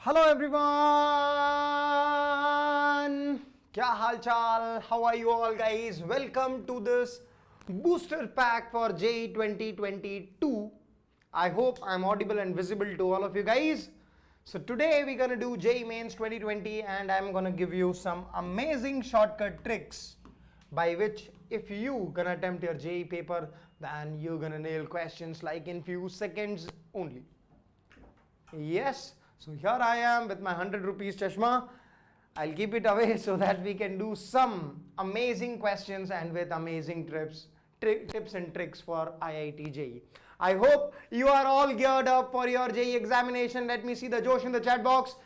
Hello everyone, क्या हाल चाल? How are you all guys? Welcome to this booster pack for JEE 2022. I hope I'm audible and visible to all of you guys. So today we're gonna do JEE Mains 2020 and I'm gonna give you some amazing shortcut tricks by which if you gonna attempt your JEE paper, then you're gonna nail questions like in few seconds only. Yes. So here I am with my 100 rupees chashma. I'll keep it away so that we can do some amazing questions and with amazing tips and tricks for IIT JEE. I hope you are all geared up for your JEE examination. Let me see the Josh in the chat box.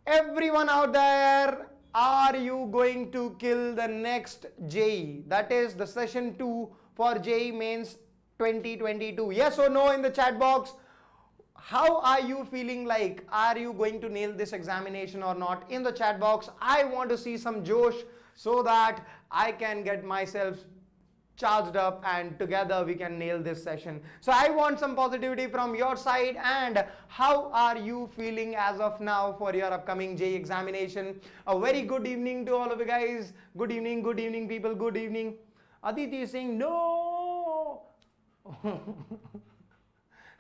Everyone out there, are you going to kill the next JEE? That is the session 2 for JEE Mains 2022. Yes or no in the chat box? How are you feeling like? Are you going to nail this examination or not? In the chat box, I want to see some Josh so that I can get myself charged up and together we can nail this session. So I want some positivity from your side. And how are you feeling as of now for your upcoming JEE examination? A very good evening to all of you guys. Good evening people, good evening. Aditi is saying no.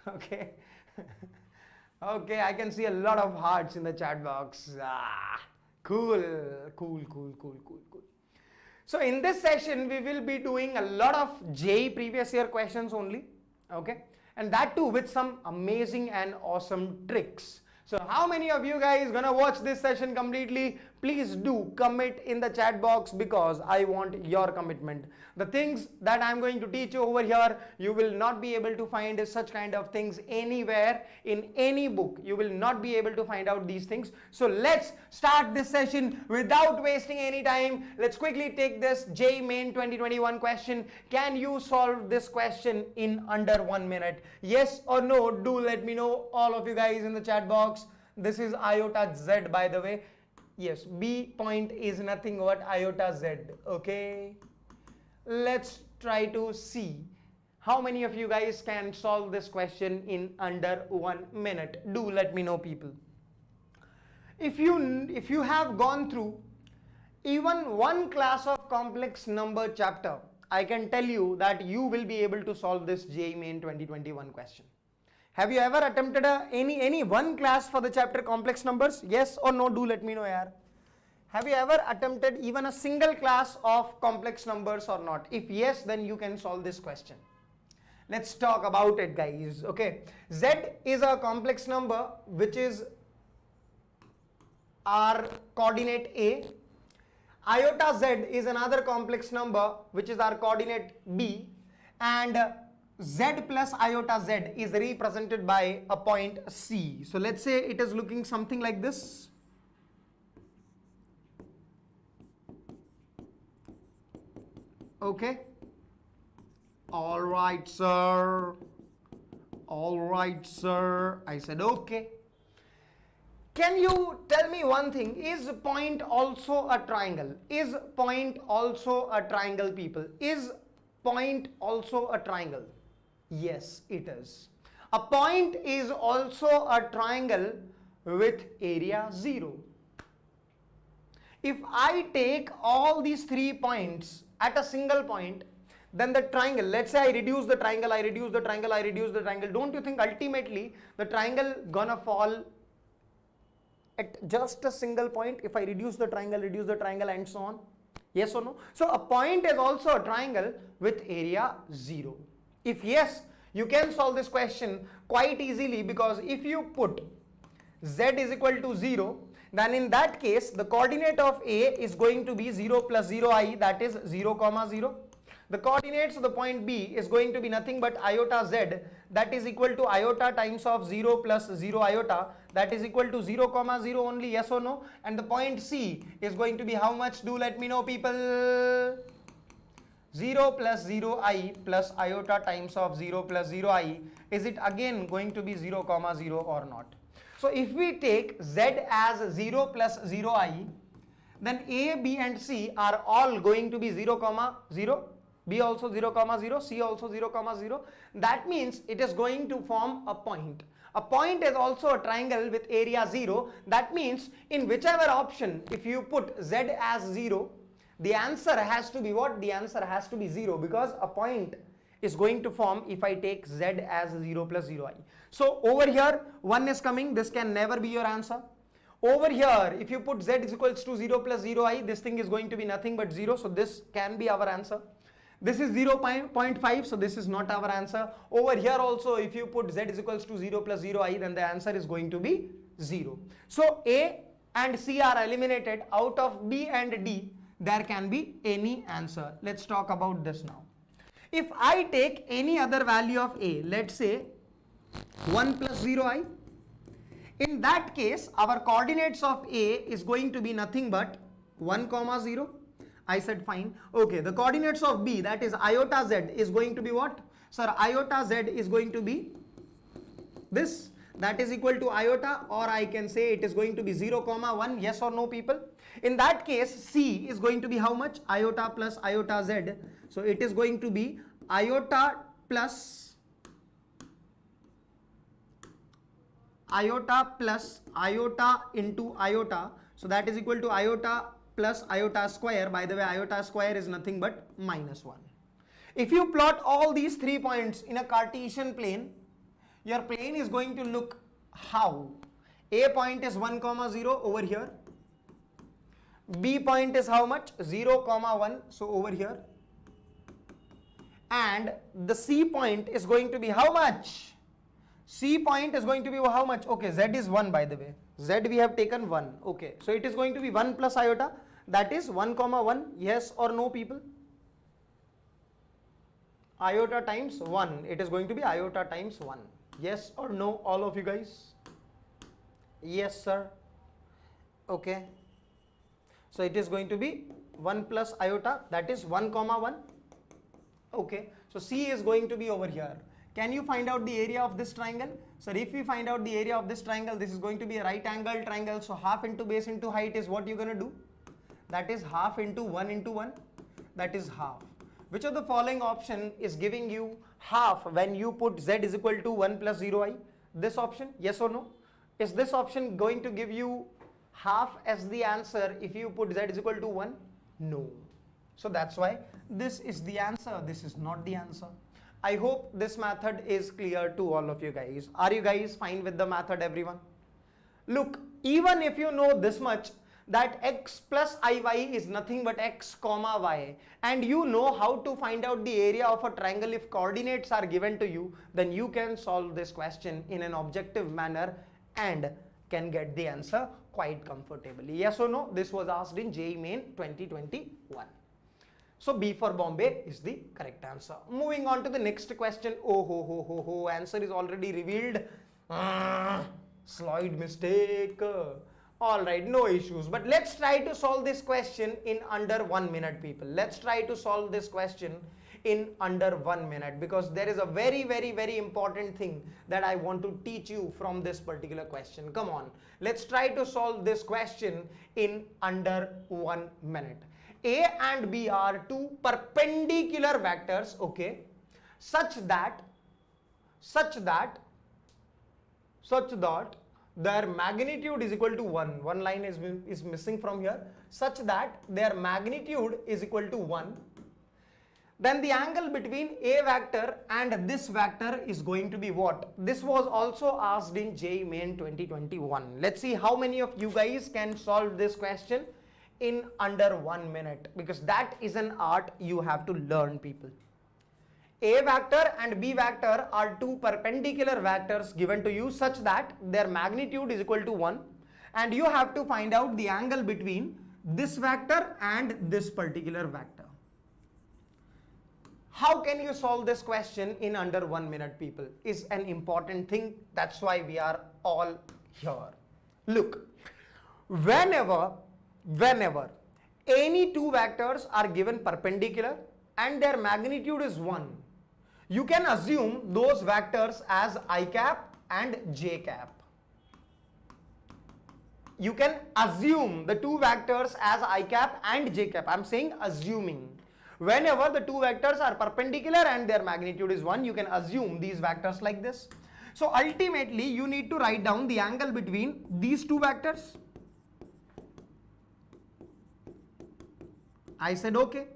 Okay. Okay, I can see a lot of hearts in the chat box. Cool. So in this session, we will be doing a lot of JEE previous year questions only. Okay, and that too with some amazing and awesome tricks. So how many of you guys gonna watch this session completely? Please do commit in the chat box because I want your commitment. The things that I'm going to teach you over here, you will not be able to find such kind of things anywhere in any book. You will not be able to find out these things. So let's start this session without wasting any time. Let's quickly take this JEE Main 2021 question. Can you solve this question in under 1 minute? Yes or no? Do let me know, all of you guys in the chat box. This is iota Z, by the way. Yes, B point is nothing but iota Z. Okay, let's try to see how many of you guys can solve this question in under 1 minute. Do let me know, people. If you have gone through even one class of complex number chapter, I can tell you that you will be able to solve this JEE Main 2021 question. Have you ever attempted any one class for the chapter complex numbers? Yes or no? Do let me know, yaar. Have you ever attempted even a single class of complex numbers or not? If yes, then you can solve this question. Let's talk about it, guys. Okay, Z is a complex number which is our coordinate A. Iota Z is another complex number which is our coordinate B, and Z plus iota Z is represented by a point C. So let's say it is looking something like this. Okay. All right, sir. All right, sir. I said okay. Can you tell me one thing? Is point also a triangle? Is point also a triangle, people? Is point also a triangle? Yes, it is. A point is also a triangle with area 0. If I take all these 3 points at a single point, then the triangle, let's say I reduce the triangle, I reduce the triangle, I reduce the triangle. Don't you think ultimately the triangle gonna fall at just a single point if I reduce the triangle and so on? Yes or no? So a point is also a triangle with area 0. If yes, you can solve this question quite easily, because if you put Z is equal to 0, then in that case the coordinate of A is going to be 0 plus 0i, that is 0, 0. The coordinates of the point B is going to be nothing but iota Z, that is equal to iota times of 0 plus 0 iota, that is equal to 0, 0 only. Yes or no? And the point C is going to be how much? Do let me know, people. 0 plus 0i plus iota times of 0 plus 0i. Is it again going to be 0, 0 or not? So if we take Z as 0 plus 0i, then A, B and C are all going to be 0, 0. B also 0, 0, C also 0, 0. That means it is going to form a point. A point is also a triangle with area 0. That means in whichever option, if you put z as 0, the answer has to be what? The answer has to be 0, because a point is going to form if I take z as 0 plus 0I. So over here 1 is coming, this can never be your answer. Over here if you put z is equals to 0 plus 0I, this thing is going to be nothing but 0, so this can be our answer. This is 0.5, so this is not our answer. Over here also if you put z is equals to 0 plus 0I, then the answer is going to be 0. So A and C are eliminated. Out of B and D there can be any answer. Let's talk about this now. If I take any other value of A, let's say 1 plus 0I, in that case our coordinates of A is going to be nothing but 1 comma 0. I said fine. Okay, the coordinates of B, that is iota z, is going to be what? Sir, iota z is going to be this, that is equal to iota, or I can say it is going to be 0 comma 1. Yes or no, people? In that case C is going to be how much? Iota plus iota z. So it is going to be iota plus iota into iota. So that is equal to iota plus iota square. By the way, iota square is nothing but -1. If you plot all these 3 points in a Cartesian plane, your plane is going to look how? A point is 1 comma 0 over here. B point is how much? 0 comma 1, so over here. And the C point is going to be how much? C point is going to be how much? Okay, Z is 1, by the way. Z we have taken 1. Okay, so it is going to be 1 plus iota, that is 1 comma 1. Yes or no, people? Iota times 1. It is going to be iota times 1. Yes or no, all of you guys? Yes, sir. Okay. So it is going to be 1 plus iota, that is 1 comma 1. Okay. So C is going to be over here. Can you find out the area of this triangle? So if we find out the area of this triangle, this is going to be a right angle triangle. So half into base into height is what you're going to do? That is half into 1 into 1. That is half. Which of the following option is giving you half when you put z is equal to 1 plus 0I? This option? Yes or no? Is this option going to give you half as the answer if you put z is equal to 1? No. So that's why this is the answer. This is not the answer. I hope this method is clear to all of you guys. Are you guys fine with the method, everyone? Look, even if you know this much, that x plus iy is nothing but x comma y, and you know how to find out the area of a triangle if coordinates are given to you, then you can solve this question in an objective manner and can get the answer quite comfortably. Yes or no? This was asked in JEE Main 2021. So B for Bombay is the correct answer. Moving on to the next question. Oh, answer is already revealed. Slide mistake. Alright, no issues. But let's try to solve this question in under 1 minute, people. Let's try to solve this question in under 1 minute, because there is a very, very, very important thing that I want to teach you from this particular question. Come on. Let's try to solve this question in under 1 minute. A and B are two perpendicular vectors, okay, such that their magnitude is equal to 1. One line is missing from here. Such that their magnitude is equal to 1. Then the angle between A vector and this vector is going to be what? This was also asked in JEE Main 2021. Let's see how many of you guys can solve this question in under 1 minute, because that is an art you have to learn, people. A vector and B vector are two perpendicular vectors given to you such that their magnitude is equal to 1, and you have to find out the angle between this vector and this particular vector. How can you solve this question in under 1 minute, people? Is an important thing. That's why we are all here. Look, whenever any two vectors are given perpendicular and their magnitude is 1, you can assume those vectors as I cap and j cap. You can assume the two vectors as I cap and j cap. I'm saying assuming. Whenever the two vectors are perpendicular and their magnitude is 1, you can assume these vectors like this. So ultimately you need to write down the angle between these two vectors. I said okay.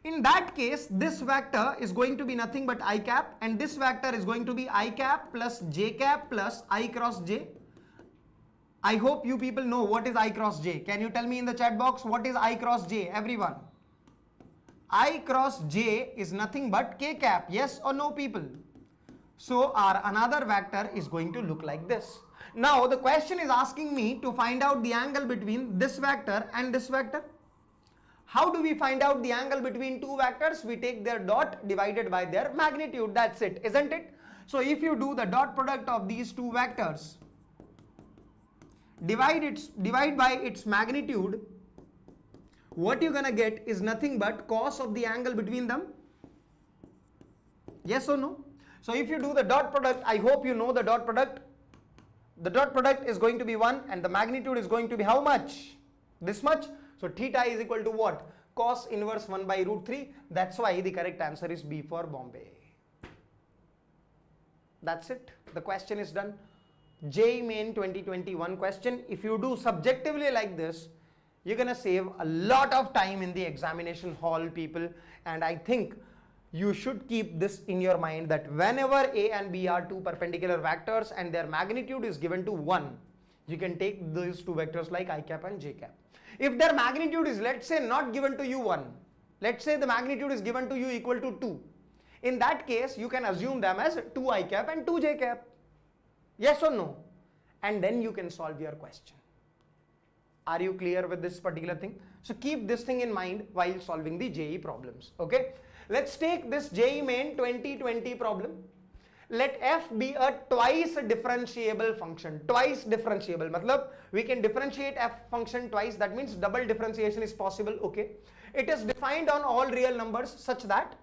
In that case, this vector is going to be nothing but I cap, and this vector is going to be I cap plus j cap plus I cross j. I hope you people know what is I cross j. Can you tell me in the chat box what is I cross j, everyone? I cross j is nothing but k cap, yes or no people? So our another vector is going to look like this. Now the question is asking me to find out the angle between this vector and this vector. How do we find out the angle between two vectors? We take their dot divided by their magnitude. That's it, isn't it? So if you do the dot product of these two vectors, divide by its magnitude, what you're gonna get is nothing but cos of the angle between them. Yes or no? So if you do the dot product, I hope you know the dot product. The dot product is going to be 1 and the magnitude is going to be how much? This much. So theta is equal to what? Cos inverse 1 by root 3. That's why the correct answer is B for Bombay. That's it. The question is done. JEE Main 2021 question. If you do subjectively like this, you're gonna save a lot of time in the examination hall, people. And I think you should keep this in your mind that whenever A and B are two perpendicular vectors and their magnitude is given to 1, you can take these two vectors like I cap and j cap. If their magnitude is, let's say, not given to you 1, let's say the magnitude is given to you equal to 2. In that case, you can assume them as 2 I cap and 2 j cap. Yes or no? And then you can solve your question. Are you clear with this particular thing? So keep this thing in mind while solving the JEE problems. Okay. Let's take this JEE Main 2020 problem. Let f be a twice differentiable function. Twice differentiable. Matlab, we can differentiate f function twice. That means double differentiation is possible. Okay. It is defined on all real numbers such that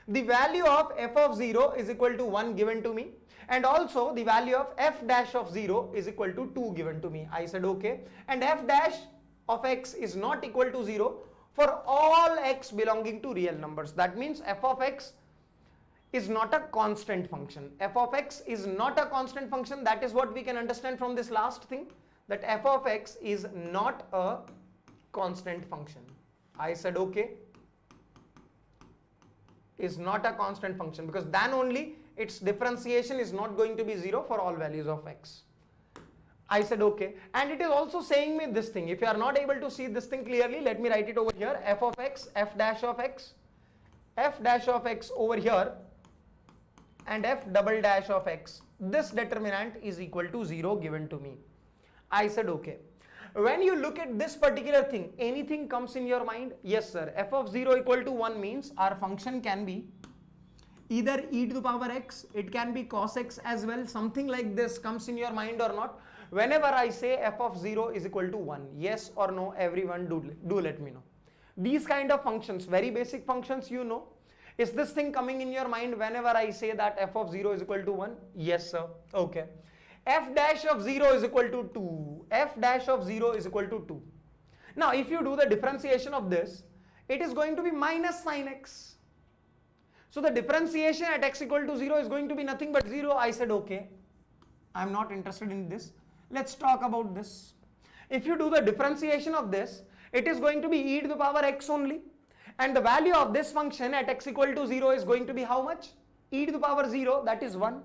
the value of f of 0 is equal to 1 given to me, and also the value of f dash of 0 is equal to 2 given to me. I said okay. And f dash of x is not equal to 0 for all x belonging to real numbers. That means f of x is not a constant function. F of x is not a constant function. That is what we can understand from this last thing, that f of x is not a constant function. I said okay. Is not a constant function, because then only its differentiation is not going to be 0 for all values of x. I said okay. And it is also saying me this thing. If you are not able to see this thing clearly, let me write it over here. F of x, f dash of x over here, and f double dash of x. This determinant is equal to 0 given to me. I said okay. When you look at this particular thing, anything comes in your mind? Yes sir, f of 0 equal to 1 means our function can be either e to the power x, it can be cos x as well. Something like this comes in your mind or not? Whenever I say f of 0 is equal to 1, yes or no, everyone do let me know. These kind of functions, very basic functions, you know. Is this thing coming in your mind whenever I say that f of 0 is equal to 1? Yes sir. Okay. F dash of 0 is equal to 2. F dash of 0 is equal to 2. Now if you do the differentiation of this, it is going to be minus sin x. So the differentiation at x equal to 0 is going to be nothing but 0. I said okay. I'm not interested in this. Let's talk about this. If you do the differentiation of this, it is going to be e to the power x only. And the value of this function at x equal to 0 is going to be how much? E to the power 0, that is 1.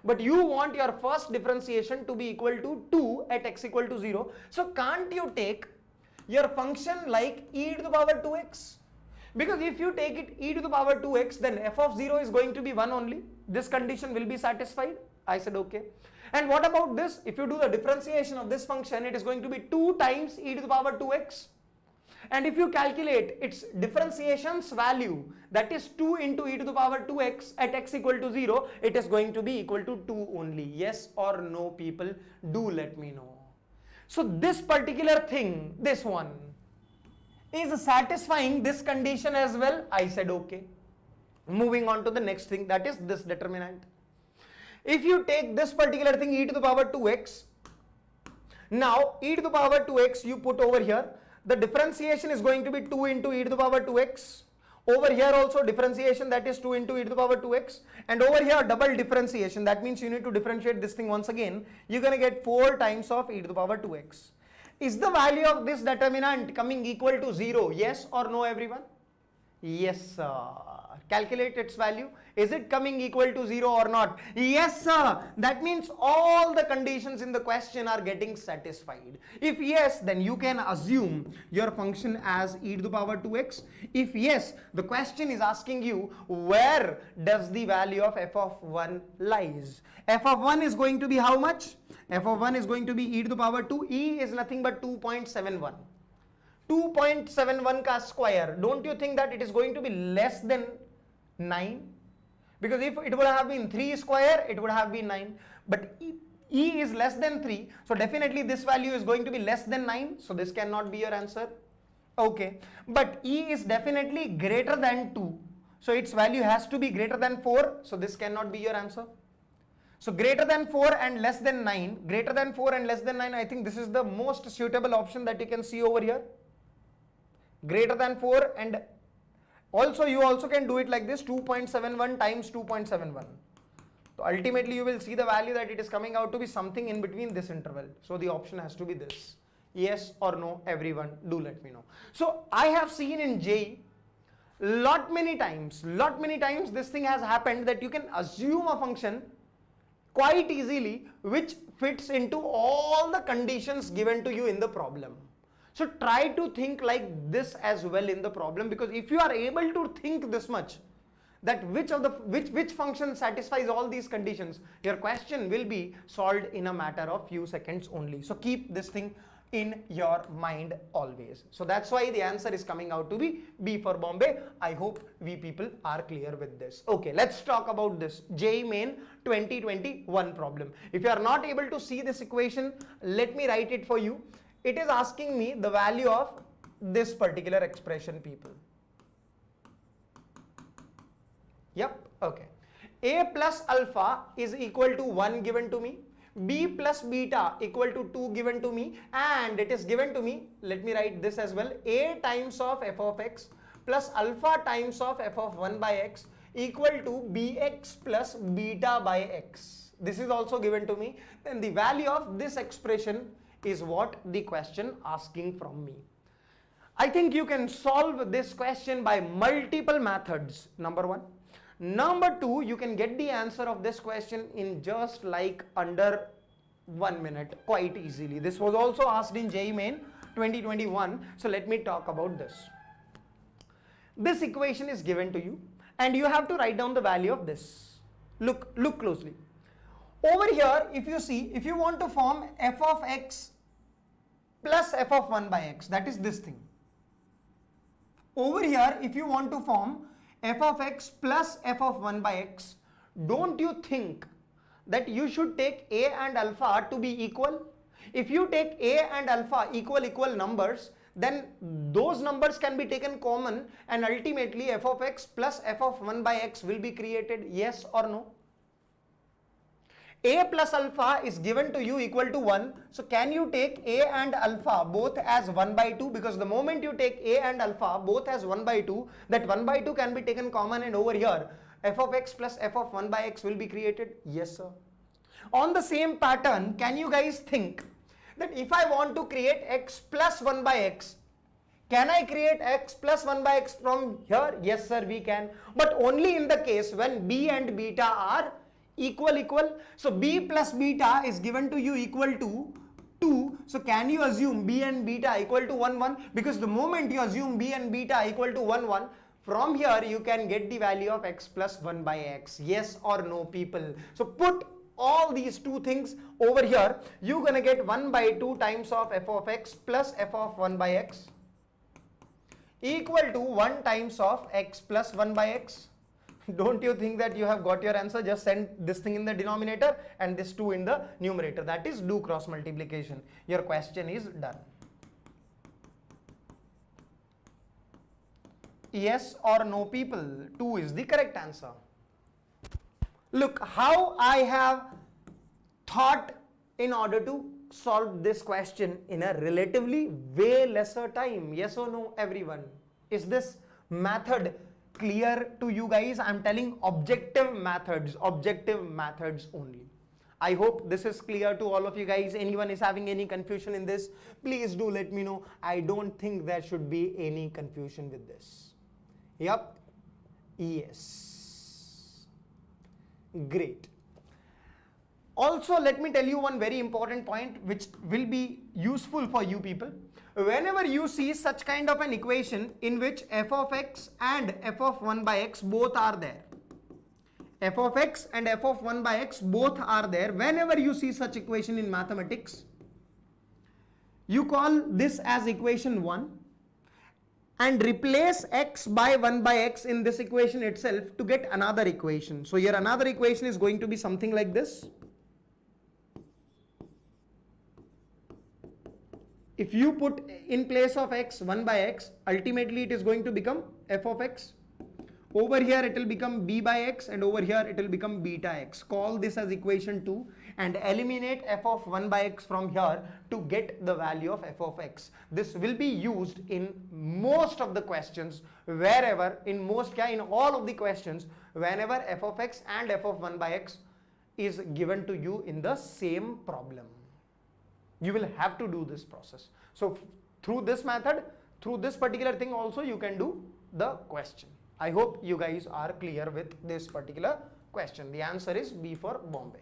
But you want your first differentiation to be equal to 2 at x equal to 0. So can't you take your function like e to the power 2x? Because if you take it e to the power 2x, then f of 0 is going to be 1 only. This condition will be satisfied. I said okay. And what about this? If you do the differentiation of this function, it is going to be 2 times e to the power 2x. And if you calculate its differentiation's value, that is 2 into e to the power 2x at x equal to 0, it is going to be equal to 2 only. Yes or no, people? Do let me know. So this particular thing, this one, is satisfying this condition as well. I said okay. Moving on to the next thing, that is this determinant. If you take this particular thing e to the power 2x, now e to the power 2x you put over here, the differentiation is going to be 2 into e to the power 2x. Over here also differentiation, that is 2 into e to the power 2x, and over here double differentiation, that means you need to differentiate this thing once again. You're going to get 4 times of e to the power 2x. Is the value of this determinant coming equal to 0? Yes or no, everyone? Yes, sir. Calculate its value. Is it coming equal to 0 or not? Yes, sir. That means all the conditions in the question are getting satisfied. If yes, then you can assume your function as e to the power 2x. If yes, the question is asking you where does the value of f of 1 lies. F of 1 is going to be how much? F of 1 is going to be e to the power 2. E is nothing but 2.71. 2.71 ka square. Don't you think that it is going to be less than 9? Because if it would have been 3 square, it would have been 9. But E is less than 3. So definitely this value is going to be less than 9. So this cannot be your answer. Okay. But E is definitely greater than 2. So its value has to be greater than 4. So this cannot be your answer. So greater than 4 and less than 9. Greater than 4 and less than 9. I think this is the most suitable option that you can see over here. Greater than 4, and also you also can do it like this, 2.71 times 2.71. So ultimately you will see the value that it is coming out to be something in between this interval. So the option has to be this. Yes or no, everyone, do let me know. So I have seen in JEE lot many times this thing has happened that you can assume a function quite easily which fits into all the conditions given to you in the problem. So try to think like this as well in the problem, because if you are able to think this much, that which function satisfies all these conditions, your question will be solved in a matter of few seconds only. So keep this thing in your mind always. So that's why the answer is coming out to be B for Bombay. I hope we people are clear with this. Okay, let's talk about this JEE Main 2021 problem. If you are not able to see this equation, let me write it for you. It is asking me the value of this particular expression, people. Yep, okay. A plus alpha is equal to 1 given to me. B plus beta equal to 2 given to me. And it is given to me, let me write this as well. A times of f of x plus alpha times of f of 1 by x equal to bx plus beta by x. This is also given to me. Then the value of this expression is what the question asking from me. I think you can solve this question by multiple methods, number 1. Number 2, you can get the answer of this question in just like under 1 minute quite easily. This was also asked in JEE Main 2021. So let me talk about this. This equation is given to you and you have to write down the value of this. Look closely. Over here, if you see, if you want to form f of x plus f of 1 by x, that is this thing. Over here, if you want to form f of x plus f of 1 by x, don't you think that you should take a and alpha to be equal? If you take a and alpha equal numbers, then those numbers can be taken common and ultimately f of x plus f of 1 by x will be created. Yes or no? A plus alpha is given to you equal to 1. So can you take a and alpha both as 1 by 2? Because the moment you take a and alpha both as 1 by 2, that 1 by 2 can be taken common, and over here f of x plus f of 1 by x will be created. Yes, sir. On the same pattern, can you guys think that if I want to create x plus 1 by x, can I create x plus 1 by x from here? Yes, sir, we can. But only in the case when b and beta are equal. So b plus beta is given to you equal to 2. So can you assume b and beta equal to 1 because the moment you assume b and beta equal to 1 from here you can get the value of x plus 1 by x. Yes or no, people? So put all these two things over here. You're gonna get 1 by 2 times of f of x plus f of 1 by x equal to 1 times of x plus 1 by x. Don't you think that you have got your answer? Just send this thing in the denominator and this 2 in the numerator. That is do cross multiplication. Your question is done. Yes or no, people? 2 is the correct answer. Look how I have thought in order to solve this question in a relatively way lesser time. Yes or no, everyone? Is this method clear to you guys? I'm telling objective methods only. I hope this is clear to all of you guys. Anyone is having any confusion in this, please do let me know. I don't think there should be any confusion with this. Yep. Yes. Great. Also, let me tell you one very important point which will be useful for you people. Whenever you see such kind of an equation in which f of x and f of 1 by x both are there, f of x and f of 1 by x both are there, whenever you see such equation in mathematics, you call this as equation 1 and replace x by 1 by x in this equation itself to get another equation. So here another equation is going to be something like this. If you put in place of x 1 by x, ultimately it is going to become f of x. Over here it will become b by x, and over here it will become beta x. Call this as equation 2 and eliminate f of 1 by x from here to get the value of f of x. This will be used in most of the questions, wherever, in all of the questions, whenever f of x and f of 1 by x is given to you in the same problem. You will have to do this process. So through this method, through this particular thing also you can do the question. I hope you guys are clear with this particular question. The answer is B for Bombay.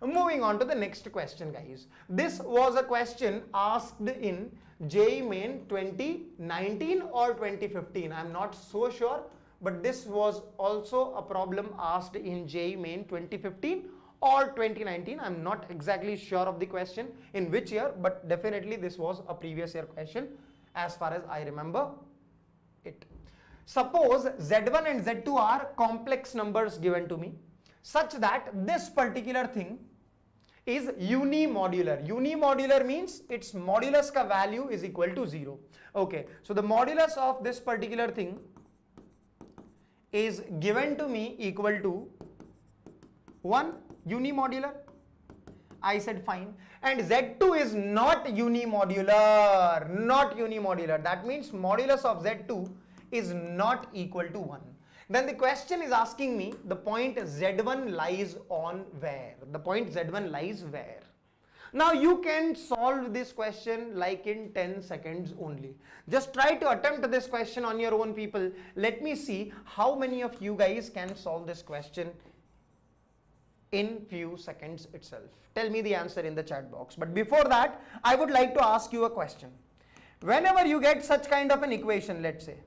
Moving on to the next question, guys. This was a question asked in JEE Main 2019 or 2015. I'm not so sure, but this was also a problem asked in JEE Main 2015 or 2019. I'm not exactly sure of the question in which year, but definitely this was a previous year question as far as I remember it. Suppose Z1 and Z2 are complex numbers given to me such that this particular thing is unimodular. Unimodular means its modulus ka value is equal to 0. Okay, so the modulus of this particular thing is given to me equal to 1, unimodular. I said fine. And Z2 is not unimodular, That means modulus of Z2 is not equal to 1. Then the question is asking me the point Z1 lies on where? The point Z1 lies where? Now you can solve this question like in 10 seconds only. Just try to attempt this question on your own, people. Let me see how many of you guys can solve this question in few seconds itself. Tell me the answer in the chat box. But before that, I would like to ask you a question. Whenever you get such kind of an equation, let's say,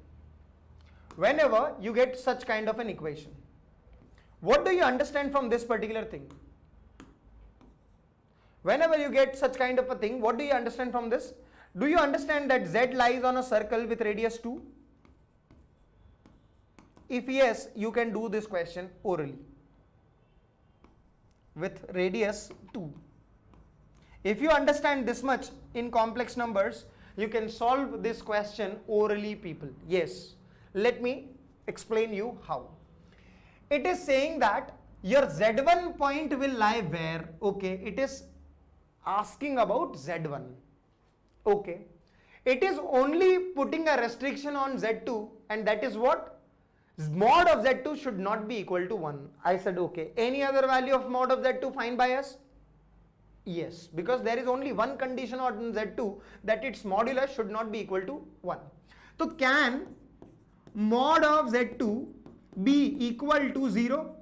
whenever you get such kind of an equation, what do you understand from this particular thing? Whenever you get such kind of a thing, what do you understand from this? Do you understand that Z lies on a circle with radius 2? If yes, you can do this question orally with radius 2. If you understand this much in complex numbers, you can solve this question orally, people. Yes. Let me explain you how. It is saying that your Z1 point will lie where? Okay, it is asking about Z1. Okay, it is only putting a restriction on Z2, and that is what? Mod of Z2 should not be equal to 1. I said okay. Any other value of mod of Z2 fine by us? Yes, because there is only one condition on Z2, that its modulus should not be equal to 1. So can mod of Z2 be equal to 0?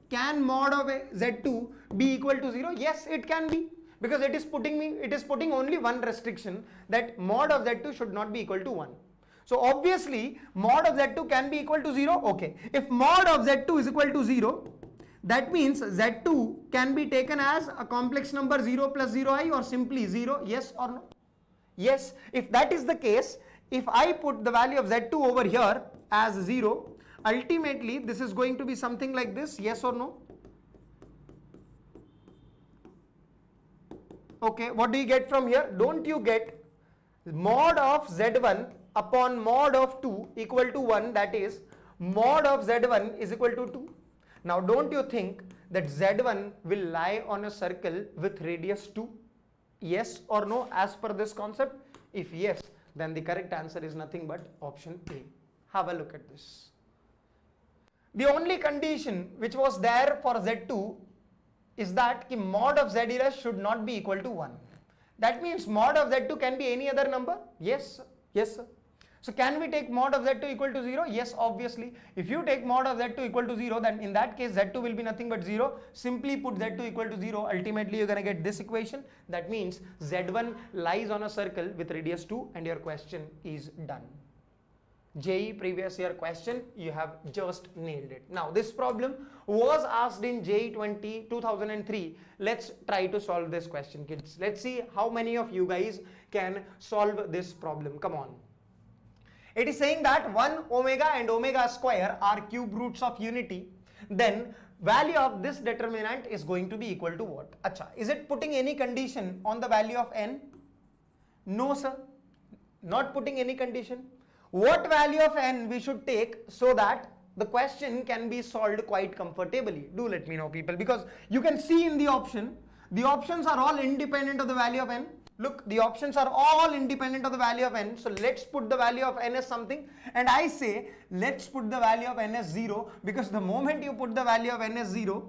Can mod of Z2 be equal to 0? Yes, it can be, because it is putting only one restriction, that mod of Z2 should not be equal to 1. So obviously mod of Z2 can be equal to 0. Okay, if mod of Z2 is equal to 0, that means Z2 can be taken as a complex number 0 plus 0i or simply 0. Yes or no? Yes. If that is the case, if I put the value of Z2 over here as 0, ultimately this is going to be something like this. Yes or no? Okay, what do you get from here? Don't you get mod of Z1 upon mod of 2 equal to 1, that is mod of Z1 is equal to 2. Now don't you think that Z1 will lie on a circle with radius 2? Yes or no as per this concept? If yes, then the correct answer is nothing but option A. Have a look at this. The only condition which was there for Z2 is that the mod of Z dash should not be equal to 1. That means mod of Z2 can be any other number? Yes, sir. Yes, sir. So can we take mod of Z2 equal to 0? Yes, obviously. If you take mod of Z2 equal to 0, then in that case Z2 will be nothing but 0. Simply put Z2 equal to 0. Ultimately you're going to get this equation. That means Z1 lies on a circle with radius 2 and your question is done. JEE previous year question, you have just nailed it. Now this problem was asked in JEE 2003. Let's try to solve this question, kids. Let's see how many of you guys can solve this problem. Come on. It is saying that 1 omega and omega square are cube roots of unity. Then value of this determinant is going to be equal to what? Acha, is it putting any condition on the value of n? No, sir. Not putting any condition. What value of n we should take so that the question can be solved quite comfortably? Do let me know, people, because you can see in the options are all independent of the value of n. Look, the options are all independent of the value of n. So let's put the value of n as something, and I say let's put the value of n as 0, because the moment you put the value of n as 0,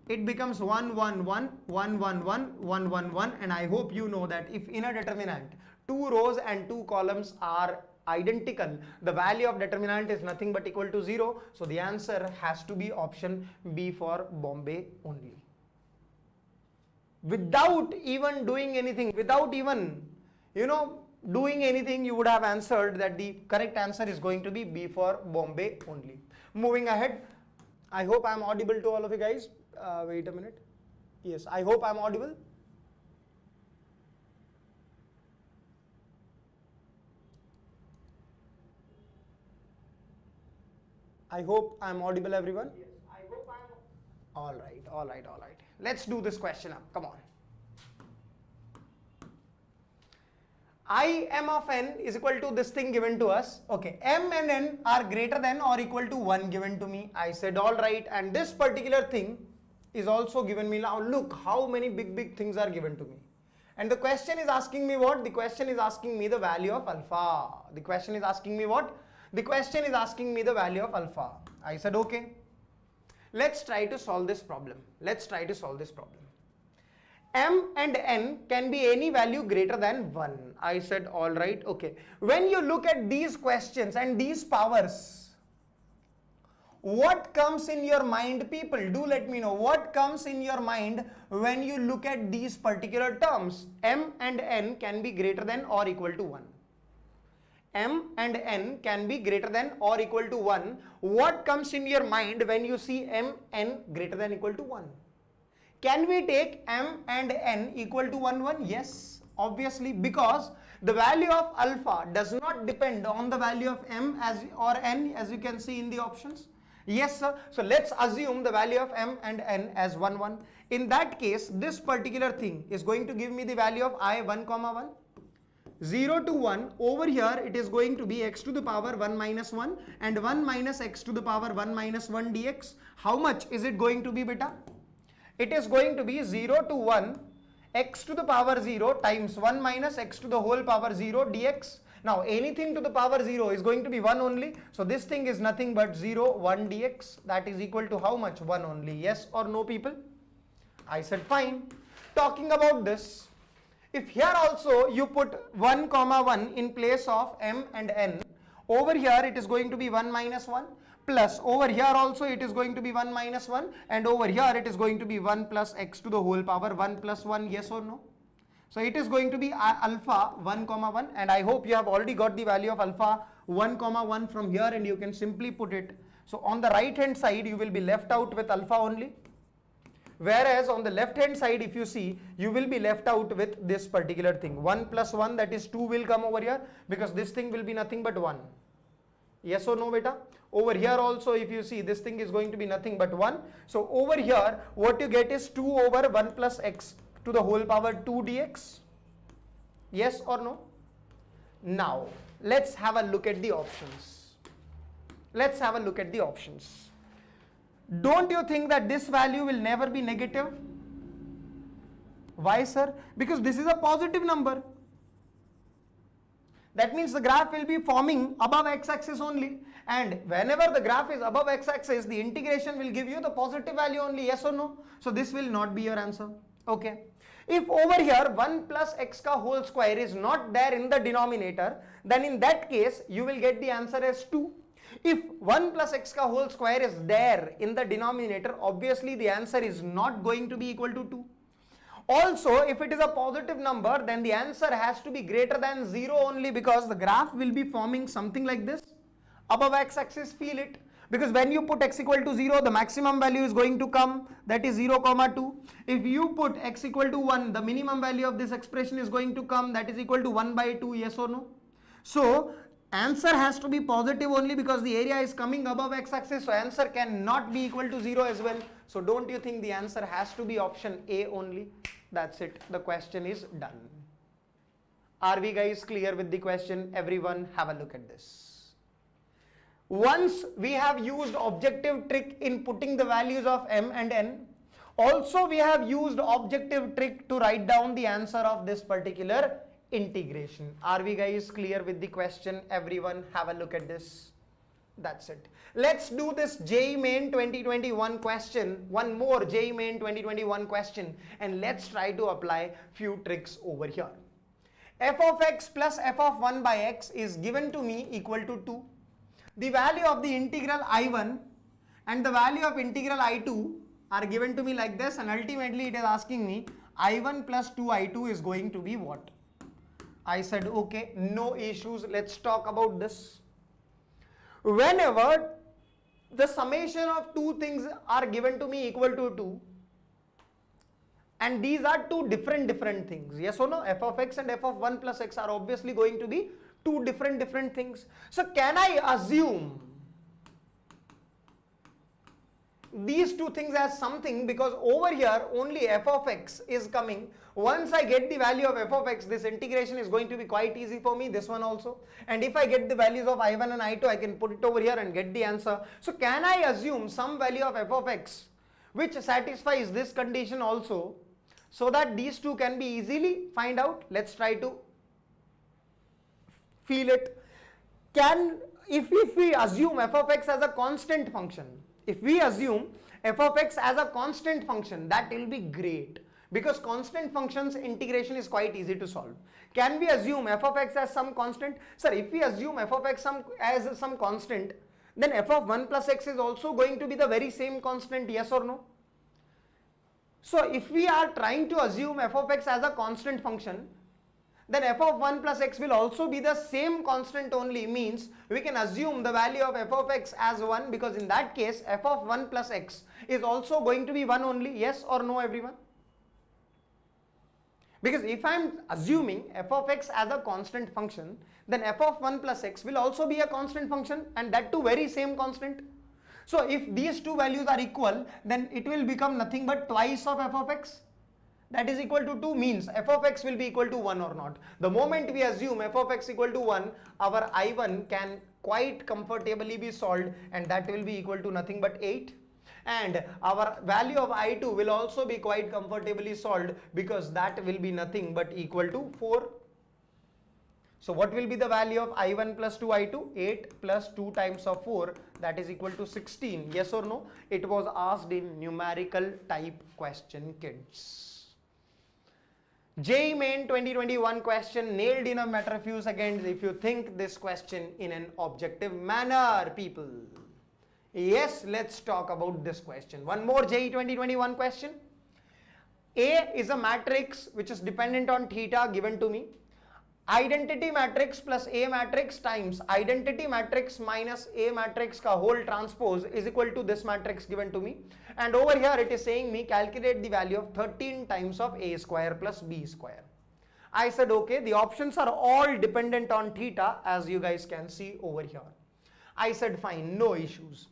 it becomes 1 1 1 1 1 1 1 1 1, and I hope you know that if in a determinant 2 rows and 2 columns are identical, the value of determinant is nothing but equal to 0. So the answer has to be option B for Bombay only. Without even doing anything, without even doing anything, you would have answered that the correct answer is going to be B for Bombay only. Moving ahead, I hope I am audible to all of you guys. Wait a minute. Yes, I hope I am audible. I hope I am audible, everyone. Yes, I hope I am. All right, all right, all right. Let's do this question up. Come on. I m of n is equal to this thing given to us. Okay, m and n are greater than or equal to 1 given to me. I said all right, and this particular thing is also given me. Now look how many big things are given to me. And the question is asking me what? The question is asking me the value of alpha. The question is asking me what? The question is asking me the value of alpha. I said okay. Let's try to solve this problem. Let's try to solve this problem. M and n can be any value greater than 1. I said all right, okay. When you look at these questions and these powers, what comes in your mind, people? Do let me know what comes in your mind when you look at these particular terms. M and n can be greater than or equal to 1. M and n can be greater than or equal to 1. What comes in your mind when you see m, n greater than equal to 1? Can we take m and n equal to 1 1? Yes, obviously, because the value of alpha does not depend on the value of m or n, as you can see in the options. Yes, sir. So let's assume the value of m and n as 1 1. In that case, this particular thing is going to give me the value of I 1 comma 1. 0 to 1, over here it is going to be x to the power 1 minus 1 and 1 minus x to the power 1 minus 1 dx. How much is it going to be, beta? It is going to be 0 to 1 x to the power 0 times 1 minus x to the whole power 0 dx. Now anything to the power 0 is going to be 1 only. So this thing is nothing but 0 1 dx. That is equal to how much? 1 only. Yes or no, people? I said fine. Talking about this, if here also you put 1 comma 1 in place of m and n, over here it is going to be 1 minus 1, plus over here also it is going to be 1 minus 1, and over here it is going to be 1 plus x to the whole power 1 plus 1. Yes or no? So it is going to be alpha 1 comma 1, and I hope you have already got the value of alpha 1 comma 1 from here, and you can simply put it. So on the right hand side you will be left out with alpha only. Whereas on the left hand side, if you see, you will be left out with this particular thing. 1 plus 1, that is 2 will come over here, because this thing will be nothing but 1. Yes or no, beta? Over here also, if you see, this thing is going to be nothing but 1. So over here, what you get is 2 over 1 plus x to the whole power 2 dx. Yes or no? Now, let's have a look at the options. Let's have a look at the options. Don't you think that this value will never be negative? Why, sir? Because this is a positive number. That means the graph will be forming above x-axis only. And whenever the graph is above x-axis, the integration will give you the positive value only, yes or no? So this will not be your answer. Okay. If over here 1 plus x ka whole square is not there in the denominator, then in that case you will get the answer as 2. If 1 plus x ka whole square is there in the denominator, obviously the answer is not going to be equal to 2. Also, if it is a positive number, then the answer has to be greater than 0 only, because the graph will be forming something like this. Above x-axis, feel it. Because when you put x equal to 0, the maximum value is going to come, that is 0, 2. If you put x equal to 1, the minimum value of this expression is going to come, that is equal to 1 by 2, yes or no? So, answer has to be positive only because the area is coming above x-axis, so answer cannot be equal to 0 as well. So, don't you think the answer has to be option A only? That's it. The question is done. Are we guys clear with the question? Everyone have a look at this. Once we have used objective trick in putting the values of m and n, also we have used objective trick to write down the answer of this particular integration. Are we guys clear with the question? Everyone have a look at this. That's it. Let's do this JEE Main 2021 question, one more JEE Main 2021 question, and let's try to apply few tricks over here. F of x plus f of 1 by x is given to me equal to 2. The value of the integral I1 and the value of integral I2 are given to me like this, and ultimately it is asking me I1 plus 2I2 is going to be what? I said okay, no issues, let's talk about this. Whenever the summation of two things are given to me equal to 2, and these are two different things, yes or no? F of x and f of 1 plus x are obviously going to be two different things. So can I assume these two things as something, because over here only f of x is coming. Once I get the value of f of x, this integration is going to be quite easy for me, this one also. And if I get the values of I1 and I2, I can put it over here and get the answer. So can I assume some value of f of x which satisfies this condition also, so that these two can be easily find out? Let's try to feel it. If we assume f of x as a constant function, if we assume f of x as a constant function, that will be great, because constant functions integration is quite easy to solve. Can we assume f of x as some constant? Sir, if we assume f of x as some constant, then f of 1 plus x is also going to be the very same constant, yes or no? So if we are trying to assume f of x as a constant function, then f of 1 plus x will also be the same constant only, means we can assume the value of f of x as 1, because in that case f of 1 plus x is also going to be 1 only, yes or no everyone? Because if I am assuming f of x as a constant function, then f of 1 plus x will also be a constant function, and that too very same constant. So if these two values are equal, then it will become nothing but twice of f of x. That is equal to 2, means f of x will be equal to 1 or not. The moment we assume f of x equal to 1, our I1 can quite comfortably be solved, and that will be equal to nothing but 8. And our value of I2 will also be quite comfortably solved, because that will be nothing but equal to 4. So what will be the value of I1 plus 2I2? 8 plus 2 times of 4, that is equal to 16. Yes or no? It was asked in numerical type question, kids. JEE Main 2021 question, nailed in a matter of few seconds if you think this question in an objective manner, people. Yes, let's talk about this question. One more JEE 2021 question. A is a matrix which is dependent on theta given to me. Identity matrix plus A matrix times identity matrix minus A matrix ka whole transpose is equal to this matrix given to me. And over here it is saying me calculate the value of 13 times of A square plus B square. I said okay, the options are all dependent on theta, as you guys can see over here. I said fine, no issues.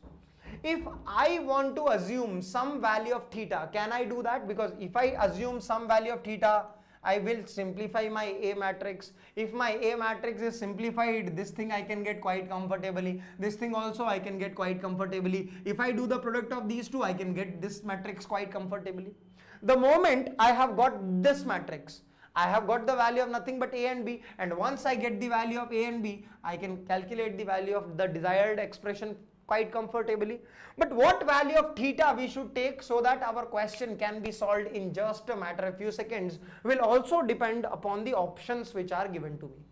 If I want to assume some value of theta, can I do that? Because if I assume some value of theta, I will simplify my A matrix. If my A matrix is simplified, this thing I can get quite comfortably. This thing also I can get quite comfortably. If I do the product of these two, I can get this matrix quite comfortably. The moment I have got this matrix, I have got the value of nothing but a and b, and once I get the value of a and b, I can calculate the value of the desired expression quite comfortably. But what value of theta we should take so that our question can be solved in just a matter of few seconds will also depend upon the options which are given to me.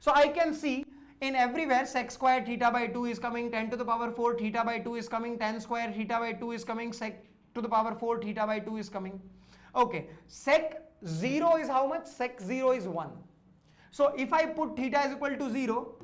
So I can see in everywhere sec square theta by 2 is coming, 10 to the power 4 theta by 2 is coming, 10 square theta by 2 is coming, sec to the power 4 theta by 2 is coming. Okay, sec 0 is how much? Sec 0 is 1. So if I put theta is equal to 0,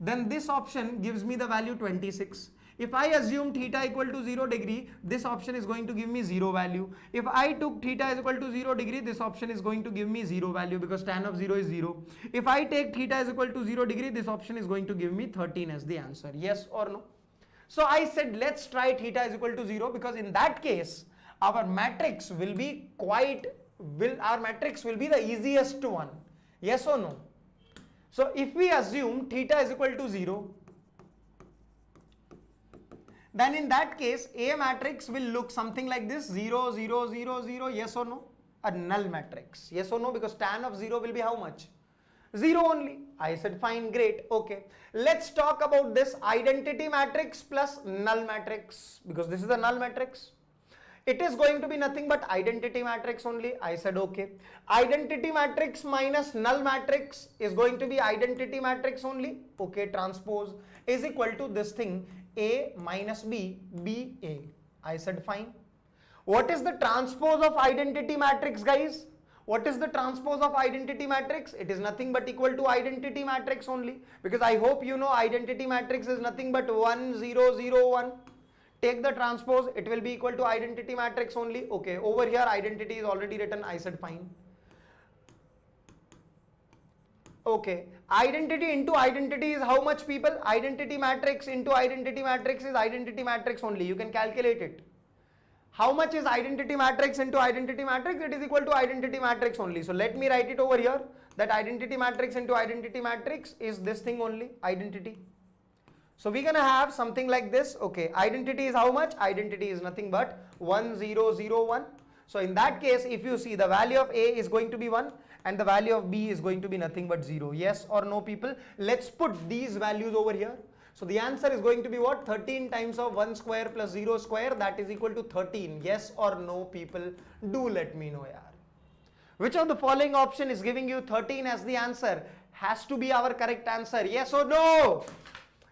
then this option gives me the value 26. If I assume theta equal to 0 degree, this option is going to give me 0 value. If I took theta is equal to 0 degree, this option is going to give me 0 value because tan of 0 is 0. If I take theta is equal to 0 degree, this option is going to give me 13 as the answer. Yes or no? So I said let's try theta is equal to 0 because in that case, our matrix will be the easiest one. Yes or no? So if we assume theta is equal to 0, then in that case A matrix will look something like this: 0, 0, 0, 0. Yes or no? A null matrix. Yes or no? Because tan of 0 will be how much? 0 only. I said fine, great, okay. Let's talk about this identity matrix plus null matrix, because this is a null matrix. It is going to be nothing but identity matrix only. I said okay. Identity matrix minus null matrix is going to be identity matrix only. Okay, transpose is equal to this thing, A minus B, B A. I said fine. What is the transpose of identity matrix, guys? What is the transpose of identity matrix? It is nothing but equal to identity matrix only, because I hope you know identity matrix is nothing but 1, 0, 0, 1. Take the transpose, it will be equal to identity matrix only. Okay, over here identity is already written. I said fine. Okay, identity into identity is how much, people? Identity matrix into identity matrix is identity matrix only. You can calculate it. How much is identity matrix into identity matrix? It is equal to identity matrix only. So let me write it over here, that identity matrix into identity matrix is this thing only, identity. So we're gonna have something like this. Okay, identity is how much? Identity is nothing but 1, 0, 0, 1. So in that case, if you see, the value of A is going to be 1 and the value of B is going to be nothing but 0. Yes or no, people? Let's put these values over here. So the answer is going to be what? 13 times of 1 square plus 0 square, that is equal to 13. Yes or no, people? Do let me know, yaar. Which of the following option is giving you 13 as the answer? Has to be our correct answer. Yes or no?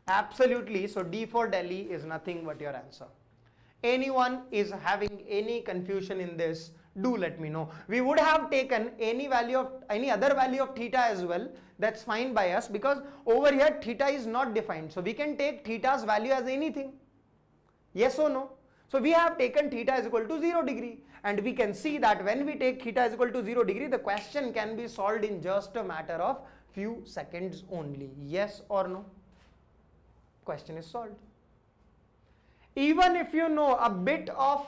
Absolutely. So D for Delhi is nothing but your answer. Anyone is having any confusion in this, do let me know. We would have taken any other value of theta as well. That's fine by us, because over here theta is not defined. So we can take theta's value as anything. Yes or no? So we have taken theta is equal to 0 degree, and we can see that when we take theta is equal to 0 degree, the question can be solved in just a matter of few seconds only. Yes or no? Question is solved. Even if you know a bit of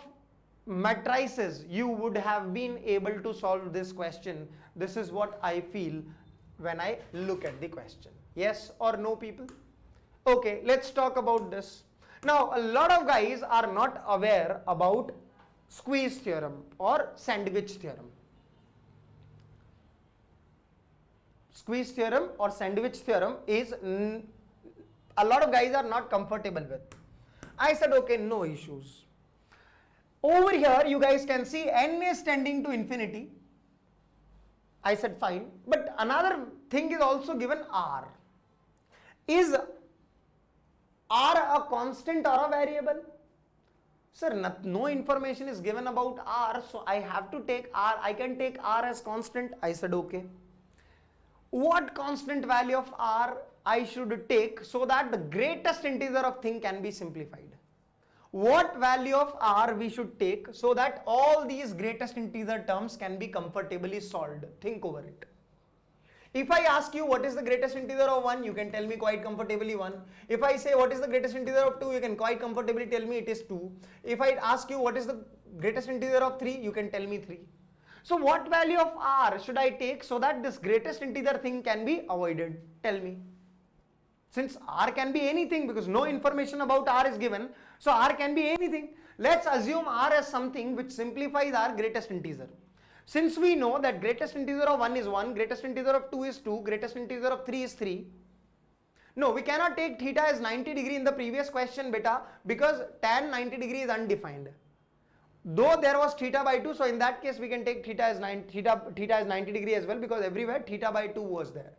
matrices, you would have been able to solve this question. This is what I feel when I look at the question. Yes or no, people? Okay, let's talk about this. Now, a lot of guys are not aware about squeeze theorem or sandwich theorem. Squeeze theorem or sandwich theorem is a lot of guys are not comfortable with. I said okay, no issues. Over here you guys can see n is tending to infinity. I said fine, but another thing is also given r. Is r a constant or a variable? Sir, no information is given about r, so I have to take r. I can take r as constant. I said okay. What constant value of r I should take so that the greatest integer of thing can be simplified? What value of r we should take so that all these greatest integer terms can be comfortably solved? Think over it. If I ask you what is the greatest integer of 1, you can tell me quite comfortably 1. If I say what is the greatest integer of 2, you can quite comfortably tell me it is 2. If I ask you what is the greatest integer of 3, you can tell me 3. So what value of r should I take so that this greatest integer thing can be avoided? Tell me. Since r can be anything, because no information about r is given, so r can be anything. Let's assume r as something which simplifies our greatest integer. Since we know that greatest integer of 1 is 1, greatest integer of 2 is 2, greatest integer of 3 is 3. No, we cannot take theta as 90 degree in the previous question, beta, because tan 90 degree is undefined. Though there was theta by 2, so in that case we can take theta as 90 degree as well, because everywhere theta by 2 was there.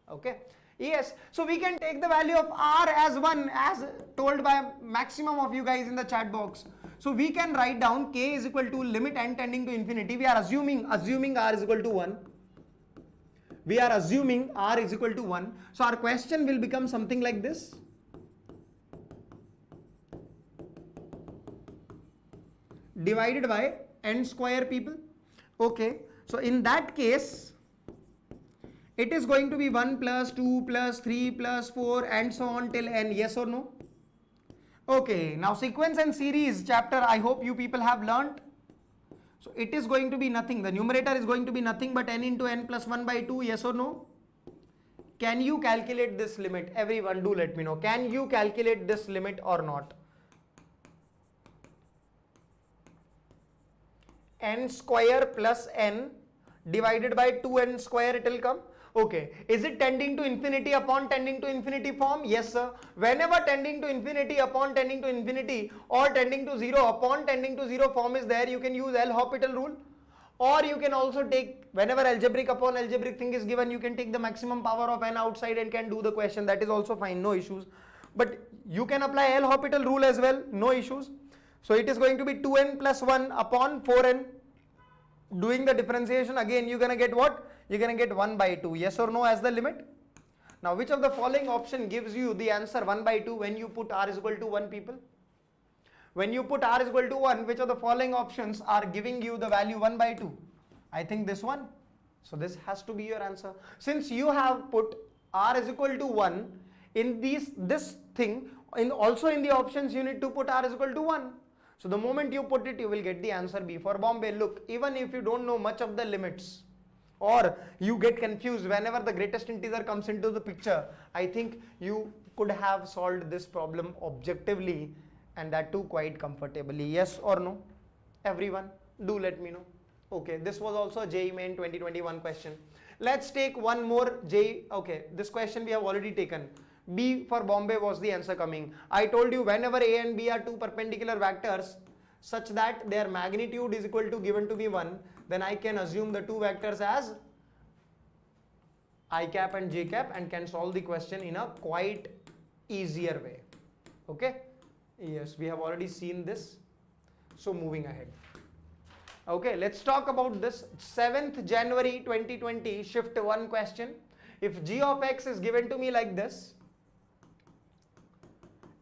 Okay. Yes, so we can take the value of r as 1, as told by maximum of you guys in the chat box. So we can write down k is equal to limit n tending to infinity. We are assuming r is equal to 1. We are assuming r is equal to 1. So our question will become something like this. Divided by n square, people. Okay, so in that case it is going to be 1 plus 2 plus 3 plus 4 and so on till n. Yes or no? Okay, now sequence and series chapter, I hope you people have learnt. So it is going to be nothing, the numerator is going to be nothing but n into n plus 1 by 2. Yes or no? Can you calculate this limit? Everyone, do let me know. Can you calculate this limit or not? N square plus n divided by 2n square it will come. Okay, is it tending to infinity upon tending to infinity form? Yes sir. Whenever tending to infinity upon tending to infinity or tending to 0 upon tending to 0 form is there, you can use L'Hopital rule, or you can also take, whenever algebraic upon algebraic thing is given, you can take the maximum power of n outside and can do the question. That is also fine, no issues. But you can apply L'Hopital rule as well, no issues. So it is going to be 2n plus 1 upon 4n. Doing the differentiation again, you're going to get what? You're going to get 1 by 2. Yes or no as the limit? Now which of the following option gives you the answer 1 by 2 when you put r is equal to 1, people? When you put r is equal to 1, which of the following options are giving you the value 1 by 2? I think this one. So this has to be your answer. Since you have put r is equal to 1 in this thing, also in the options you need to put r is equal to 1. So the moment you put it, you will get the answer B for Bombay. Look, even if you don't know much of the limits or you get confused whenever the greatest integer comes into the picture, I think you could have solved this problem objectively, and that too quite comfortably. Yes or no? Everyone, do let me know. Okay, this was also a JEE Main 2021 question. Let's take one more JEE. Okay, this question we have already taken. B for Bombay was the answer coming. I told you whenever A and B are two perpendicular vectors such that their magnitude is equal to given to be 1, then I can assume the two vectors as I cap and j cap and can solve the question in a quite easier way. Okay? Yes, we have already seen this. So moving ahead. Okay, let's talk about this 7th January 2020 shift 1 question. If g of x is given to me like this,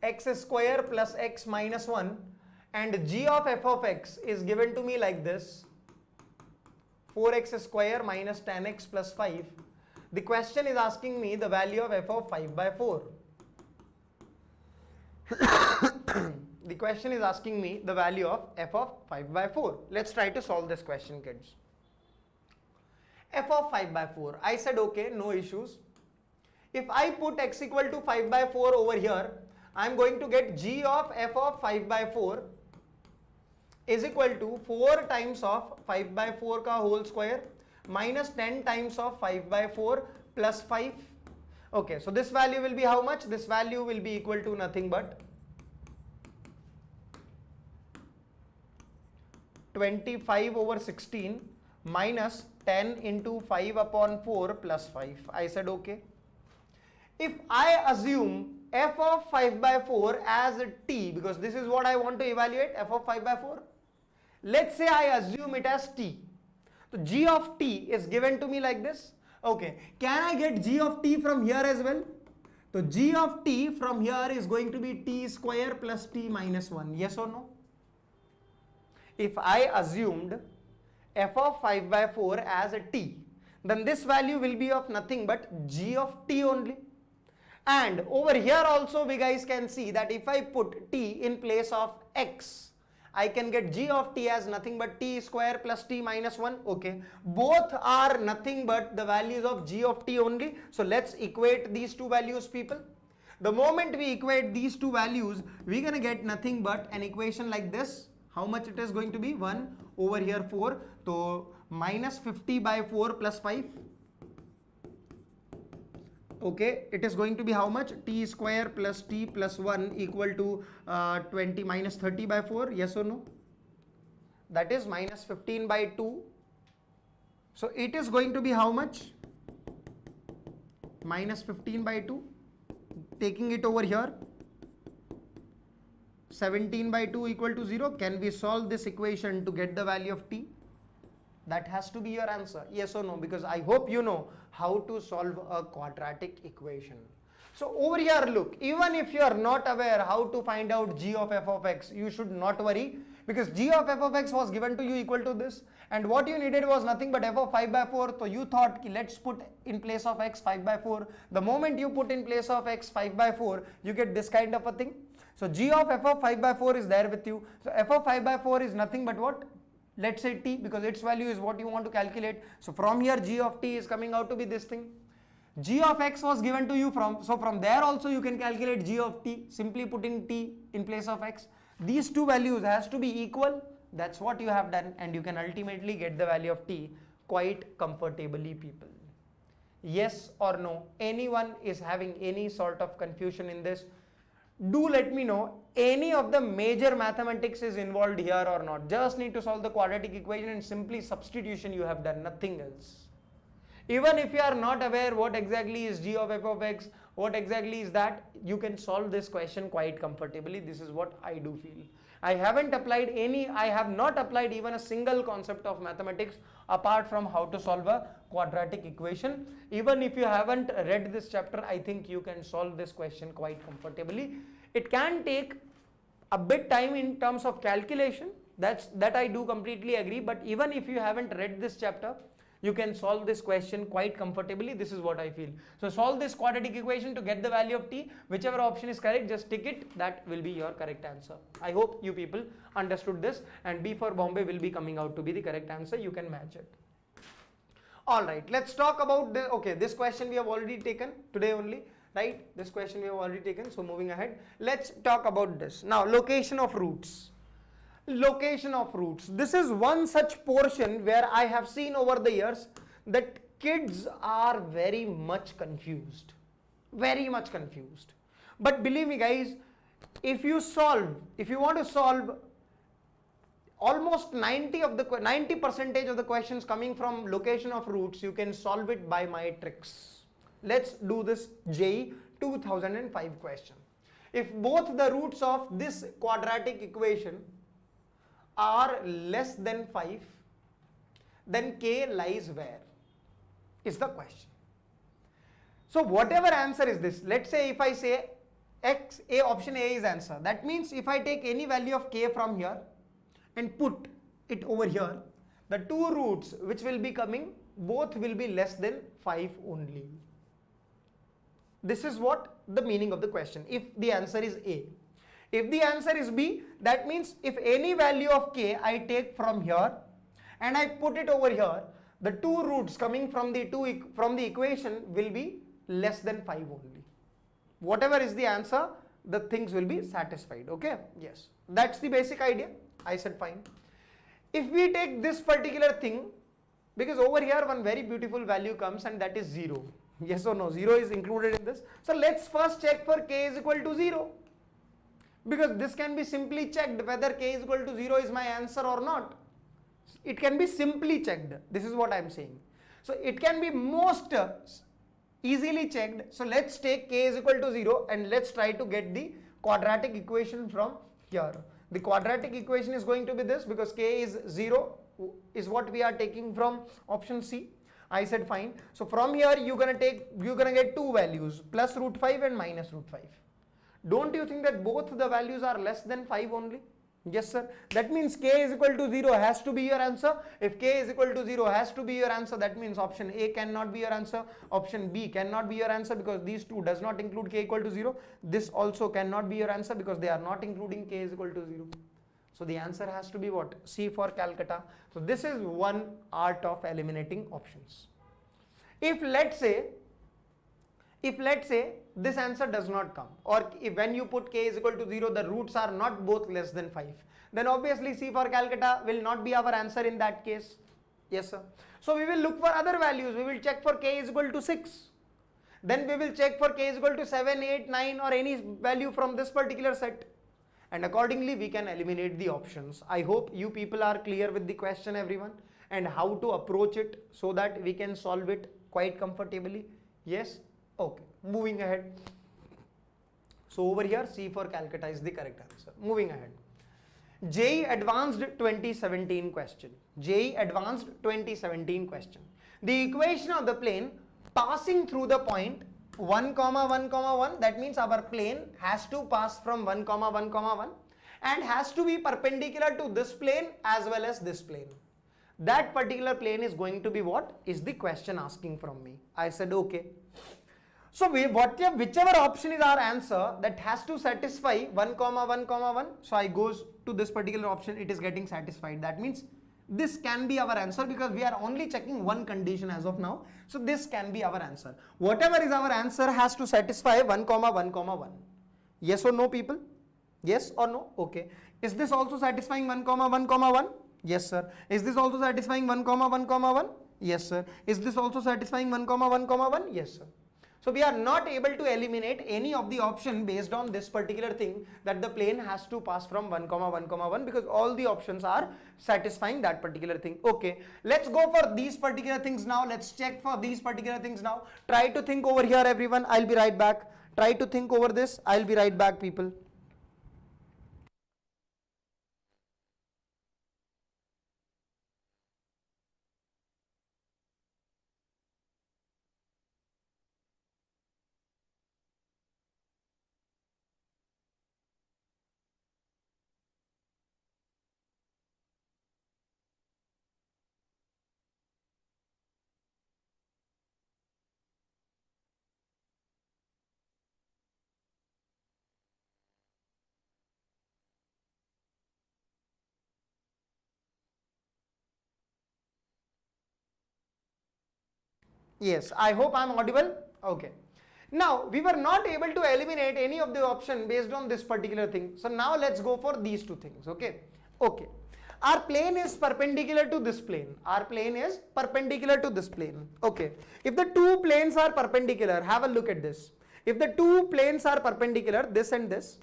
x square plus x minus 1, and g of f of x is given to me like this, 4x square minus 10x plus 5. The question is asking me the value of f of 5 by 4. The question is asking me the value of f of 5 by 4. Let's try to solve this question, kids. F of 5 by 4. I said okay, no issues. If I put x equal to 5 by 4 over here, I am going to get g of f of 5 by 4 is equal to 4 times of 5 by 4 ka whole square minus 10 times of 5 by 4 plus 5. Okay, so this value will be how much? This value will be equal to nothing but 25 over 16 minus 10 into 5 upon 4 plus 5. I said okay. If I assume f of 5 by 4 as t, because this is what I want to evaluate, f of 5 by 4. Let's say I assume it as t. So g of t is given to me like this. Okay, can I get g of t from here as well? So g of t from here is going to be t square plus t minus 1. Yes or no? If I assumed f of 5 by 4 as a t, then this value will be of nothing but g of t only. And over here also we guys can see that if I put t in place of x, I can get g of t as nothing but t square plus t minus 1. Okay, both are nothing but the values of g of t only. So let's equate these two values, people. The moment we equate these two values, we're gonna get nothing but an equation like this. How much it is going to be? 1 over here 4. So minus 50 by 4 plus 5. Okay, it is going to be how much? T square plus t plus 1 equal to 20 minus 30 by 4. Yes or no? That is minus 15 by 2. So it is going to be how much? Minus 15 by 2. Taking it over here. 17 by 2 equal to 0. Can we solve this equation to get the value of t? That has to be your answer. Yes or no? Because I hope you know how to solve a quadratic equation. So over here, look, even if you are not aware how to find out g of f of x, you should not worry, because g of f of x was given to you equal to this, and what you needed was nothing but f of 5 by 4. So you thought, let's put in place of x 5 by 4. The moment you put in place of x 5 by 4, you get this kind of a thing. So g of f of 5 by 4 is there with you. So f of 5 by 4 is nothing but what? Let's say t, because its value is what you want to calculate. So from here g of t is coming out to be this thing. G of x was given to you from there also you can calculate g of t, simply putting t in place of x. These two values has to be equal. That's what you have done, and you can ultimately get the value of t quite comfortably, people. Yes or no? Anyone is having any sort of confusion in this? Do let me know. Any of the major mathematics is involved here or not? Just need to solve the quadratic equation and simply substitution you have done, nothing else. Even if you are not aware what exactly is g of f of x, what exactly is that, you can solve this question quite comfortably. This is what I do feel. I have not applied even a single concept of mathematics apart from how to solve a quadratic equation. Even if you haven't read this chapter, I think you can solve this question quite comfortably. It can take a bit time in terms of calculation, that I do completely agree, but even if you haven't read this chapter, you can solve this question quite comfortably. This is what I feel. So solve this quadratic equation to get the value of t. Whichever option is correct, just tick it. That will be your correct answer. I hope you people understood this, and B for Bombay will be coming out to be the correct answer. You can match it. Alright, let's talk about this. Okay, this question we have already taken today only, right? This question we have already taken. So moving ahead, let's talk about this. Now, location of roots. Location of roots. This is one such portion where I have seen over the years that kids are very much confused. Very much confused. But believe me guys, if you want to solve almost 90% of the questions coming from location of roots, you can solve it by my tricks. Let's do this JEE 2005 question. If both the roots of this quadratic equation are less than 5, then k lies where? Is the question. So whatever answer is this, let's say if I say option A is answer, that means if I take any value of k from here and put it over here, the two roots which will be coming, both will be less than 5 only. This is what the meaning of the question, if the answer is A. If the answer is B, that means if any value of k I take from here and I put it over here, the two roots coming from the equation will be less than 5 only. Whatever is the answer, the things will be satisfied. Okay? Yes. That's the basic idea. I said fine. If we take this particular thing, because over here one very beautiful value comes, and that is 0. Yes or no? 0 is included in this. So let's first check for k is equal to 0. Because this can be simply checked whether k is equal to 0 is my answer or not. It can be simply checked. This is what I am saying. So it can be most easily checked. So let's take k is equal to 0 and let's try to get the quadratic equation from here. The quadratic equation is going to be this, because k is 0 is what we are taking from option C. I said fine. So from here you're gonna get two values, plus root 5 and minus root 5. Don't you think that both the values are less than 5 only? Yes sir. That means k is equal to 0 has to be your answer. If k is equal to 0 has to be your answer, that means option A cannot be your answer. Option B cannot be your answer because these two does not include k equal to 0. This also cannot be your answer because they are not including k is equal to 0. So the answer has to be what? C for Calcutta. So this is one art of eliminating options. If let's say this answer does not come, or if when you put k is equal to 0 the roots are not both less than 5, then obviously C for Calcutta will not be our answer in that case. Yes, sir. So we will look for other values. We will check for k is equal to 6. Then we will check for k is equal to 7, 8, 9 or any value from this particular set. And accordingly we can eliminate the options. I hope you people are clear with the question, everyone, and how to approach it so that we can solve it quite comfortably. Yes? Okay. Moving ahead. So over here C for Calcutta is the correct answer. Moving ahead. JEE Advanced 2017 question. JEE Advanced 2017 question. The equation of the plane passing through the point 1, 1, 1, that means our plane has to pass from 1, 1, 1 and has to be perpendicular to this plane as well as this plane. That particular plane is going to be what is the question asking from me. I said okay. So whichever option is our answer that has to satisfy 1, 1, 1. So I goes to this particular option, it is getting satisfied. That means this can be our answer because we are only checking one condition as of now. So this can be our answer. Whatever is our answer has to satisfy 1, 1. Yes or no, people? Yes or no? Okay. Is this also satisfying 1, 1? Yes, sir. Is this also satisfying 1, 1? Yes, sir. Is this also satisfying 1, 1? Yes, sir. So we are not able to eliminate any of the option based on this particular thing that the plane has to pass from 1, 1 because all the options are satisfying that particular thing. Okay, let's go for these particular things now. Let's check for these particular things now. Try to think over here, everyone. I'll be right back. Try to think over this. I'll be right back, people. Yes, I hope I'm audible. Okay. Now, we were not able to eliminate any of the option based on this particular thing. So now let's go for these two things. Okay. Okay. Our plane is perpendicular to this plane. Our plane is perpendicular to this plane. Okay. If the two planes are perpendicular, have a look at this. If the two planes are perpendicular, this and this,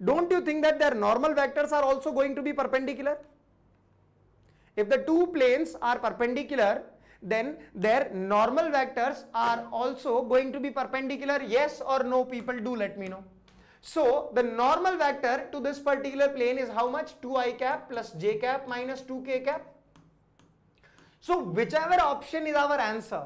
don't you think that their normal vectors are also going to be perpendicular? If the two planes are perpendicular, then their normal vectors are also going to be perpendicular. Yes or no, people, do let me know. So the normal vector to this particular plane is how much? 2i cap plus j cap minus 2k cap. So whichever option is our answer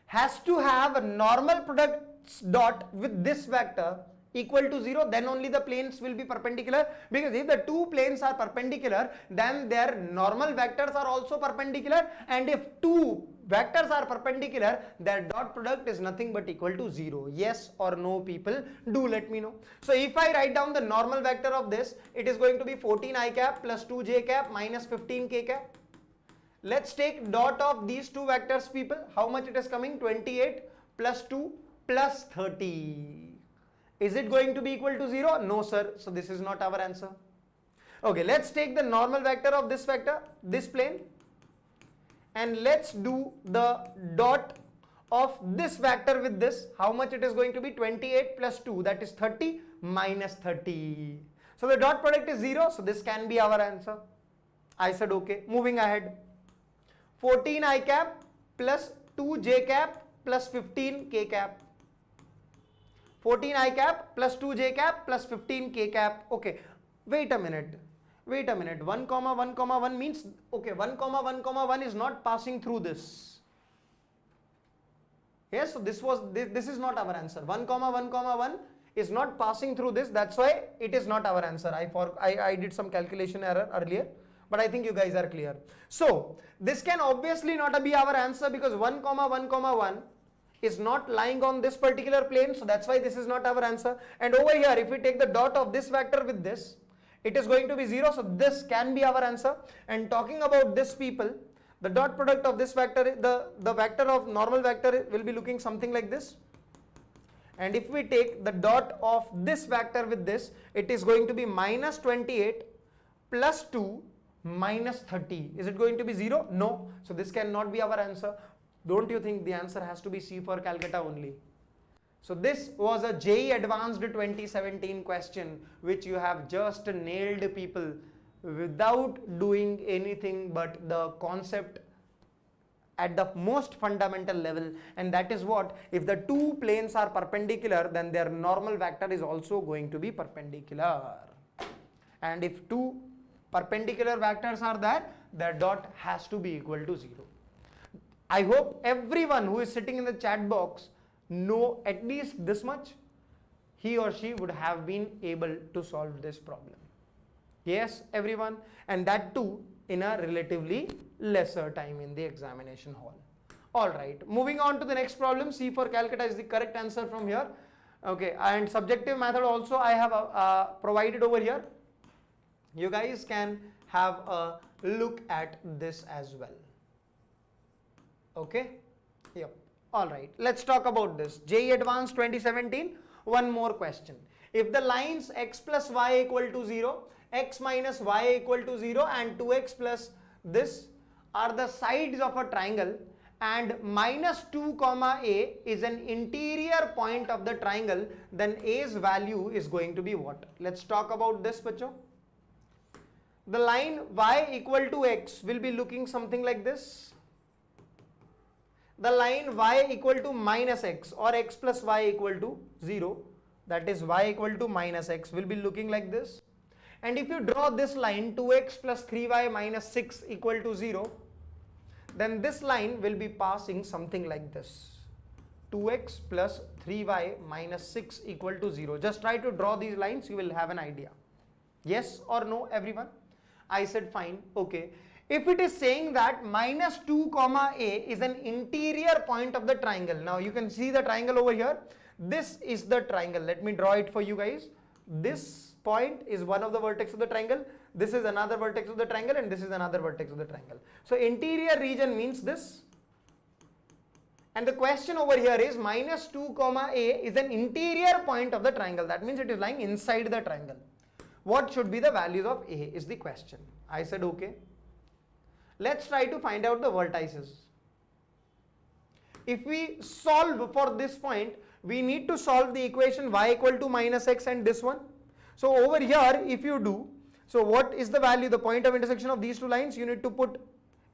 has to have a normal product dot with this vector equal to 0, then only the planes will be perpendicular, because if the two planes are perpendicular, then their normal vectors are also perpendicular, and if two vectors are perpendicular, their dot product is nothing but equal to 0. Yes or no, people, do let me know. So if I write down the normal vector of this, it is going to be 14i cap plus 2j cap minus 15k cap. Let's take dot of these two vectors, people. How much it is coming? 28 plus 2 plus 30. Is it going to be equal to 0? No, sir. So this is not our answer. Okay, let's take the normal vector of this vector, this plane, and let's do the dot of this vector with this. How much it is going to be? 28 plus 2, that is 30 minus 30. So the dot product is 0. So this can be our answer. I said okay. Moving ahead. 14i cap plus 2j cap plus 15k cap. 14i cap plus 2j cap plus 15k cap. Okay, wait a minute. 1, 1 means, okay, 1, 1 is not passing through this. Yes, so this is not our answer. 1, 1 is not passing through this. That's why it is not our answer. I did some calculation error earlier, but I think you guys are clear. So this can obviously not be our answer, because 1, 1 is not lying on this particular plane, so that's why this is not our answer. And over here, if we take the dot of this vector with this, it is going to be 0, so this can be our answer. And talking about this, people, the dot product of this vector, the vector of normal vector will be looking something like this. And if we take the dot of this vector with this, it is going to be minus 28 plus 2 minus 30. Is it going to be 0? No. So this cannot be our answer. Don't you think the answer has to be C for Calcutta only? So this was a JEE Advanced 2017 question which you have just nailed, people, without doing anything but the concept at the most fundamental level, and that is what, if the two planes are perpendicular, then their normal vector is also going to be perpendicular, and if two perpendicular vectors are there, their dot has to be equal to 0. I hope everyone who is sitting in the chat box know at least this much. He or she would have been able to solve this problem. Yes, everyone, and that too in a relatively lesser time in the examination hall. Alright, moving on to the next problem. C for Calcutta is the correct answer from here. Okay, and subjective method also I have provided over here. You guys can have a look at this as well. Okay, yep. Alright, let's talk about this. JEE Advanced 2017, one more question. If the lines x plus y equal to 0, x minus y equal to 0 and 2x plus this are the sides of a triangle, and minus 2 comma a is an interior point of the triangle, then a's value is going to be what? Let's talk about this, bacho. The line y equal to x will be looking something like this. The line y equal to minus x or x plus y equal to 0, that is y equal to minus x, will be looking like this. And if you draw this line 2x plus 3y minus 6 equal to 0, then this line will be passing something like this. 2x plus 3y minus 6 equal to 0. Just try to draw these lines, you will have an idea. Yes or no, everyone? I said fine. Okay. If it is saying that minus 2 comma a is an interior point of the triangle. Now you can see the triangle over here. This is the triangle. Let me draw it for you guys. This point is one of the vertex of the triangle. This is another vertex of the triangle, and this is another vertex of the triangle. So interior region means this. And the question over here is minus 2 comma a is an interior point of the triangle. That means it is lying inside the triangle. What should be the values of a is the question. I said okay. Let's try to find out the vertices. If we solve for this point, we need to solve the equation y equal to minus x and this one. So over here, if you do, so what is the value, the point of intersection of these two lines? You need to put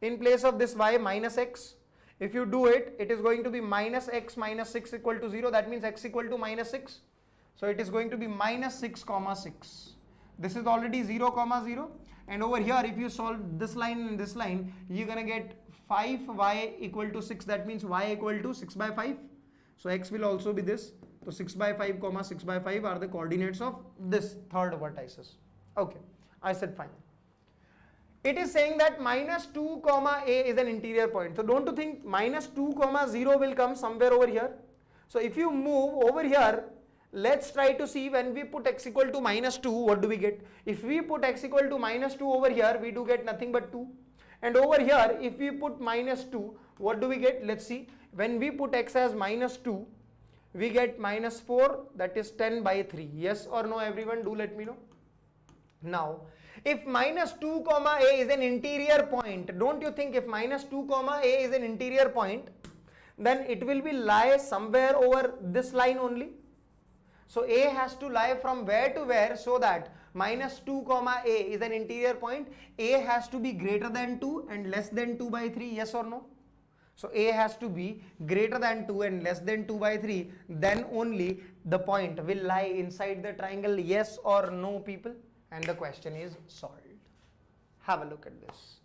in place of this y minus x. If you do it, it is going to be minus x minus 6 equal to 0. That means x equal to minus 6. So it is going to be minus 6 comma 6. This is already 0 comma 0. And over here, if you solve this line and this line, you're going to get 5y equal to 6. That means y equal to 6 by 5. So x will also be this. So 6 by 5 comma 6 by 5 are the coordinates of this third vertices. Okay, I said fine. It is saying that minus 2 comma a is an interior point. So don't you think minus 2 comma 0 will come somewhere over here? So if you move over here, let's try to see when we put x equal to minus 2, what do we get? If we put x equal to minus 2 over here, we do get nothing but 2. And over here, if we put minus 2, what do we get? Let's see. When we put x as minus 2, we get minus 4, that is 10 by 3. Yes or no, everyone? Do let me know. Now, if minus 2 comma a is an interior point, don't you think if minus 2 comma a is an interior point, then it will be lie somewhere over this line only? So a has to lie from where to where, so that minus 2 comma a is an interior point. A has to be greater than 2 and less than 2 by 3. Yes or no? So a has to be greater than 2 and less than 2 by 3. Then only the point will lie inside the triangle. Yes or no, people? And the question is solved. Have a look at this.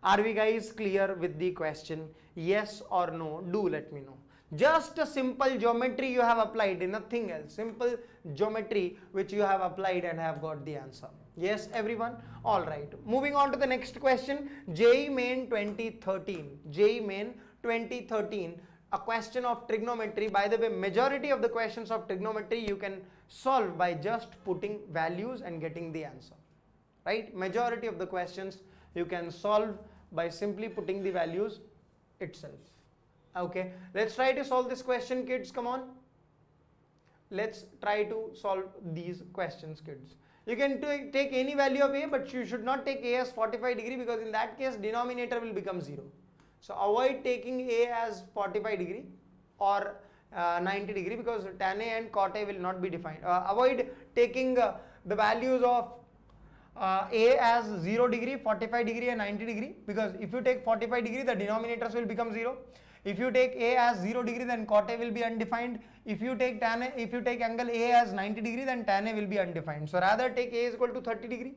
Are we guys clear with the question? Yes or no? Do let me know. Just a simple geometry you have applied, nothing else. Simple geometry which you have applied and have got the answer. Yes, everyone? Alright. Moving on to the next question. JEE Main 2013. JEE Main 2013. A question of trigonometry. By the way, majority of the questions of trigonometry you can solve by just putting values and getting the answer. Right? Majority of the questions you can solve by simply putting the values itself. Okay, let's try to solve this question, kids. Come on. Let's try to solve these questions, kids. You can take any value of a, but you should not take a as 45 degree, because in that case denominator will become 0. So avoid taking a as 45 degree or 90 degree, because tan a and cot a will not be defined. Avoid taking the values of a as 0 degree, 45 degree and 90 degree, because if you take 45 degree the denominators will become 0. If you take a as 0 degree, then cot a will be undefined. If you take angle a as 90 degree, then tan a will be undefined. So rather take a is equal to 30 degree.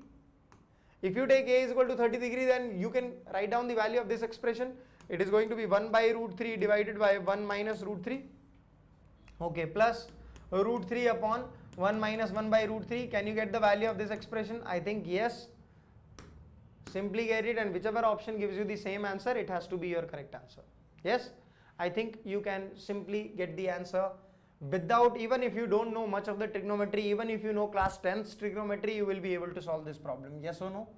If you take a is equal to 30 degree, then you can write down the value of this expression. It is going to be 1 by root 3 divided by 1 minus root 3. Okay, plus root 3 upon 1 minus 1 by root 3. Can you get the value of this expression? I think yes. Simply get it, and whichever option gives you the same answer, it has to be your correct answer. Yes, I think you can simply get the answer without, even if you don't know much of the trigonometry, even if you know class 10th trigonometry, you will be able to solve this problem. Yes or no?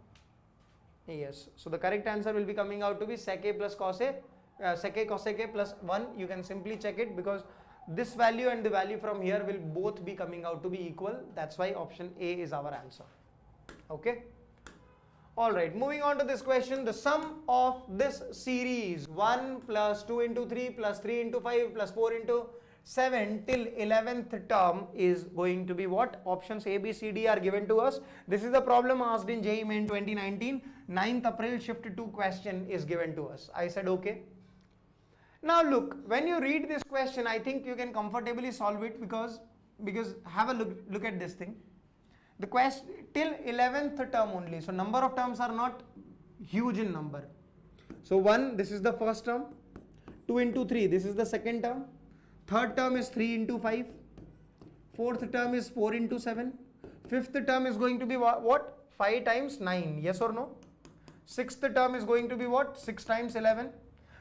Yes. So the correct answer will be coming out to be sec a plus cos a, sec a cosec a plus 1. You can simply check it, because this value and the value from here will both be coming out to be equal. That's why option A is our answer. Okay. Alright, moving on to this question. The sum of this series 1 plus 2 into 3 plus 3 into 5 plus 4 into 7 till 11th term is going to be what? Options A, B, C, D are given to us. This is the problem asked in JEE Main 2019. 9th April shift 2 question is given to us. I said okay. Now look, when you read this question, I think you can comfortably solve it, because have a look at this thing. The question till 11th term only, so number of terms are not huge in number. So 1, this is the first term. 2 into 3, this is the second term. Third term is 3 into 5. Fourth term is 4 into 7. Fifth term is going to be what? 5 times 9. Yes or no? Sixth term is going to be what? 6 times 11.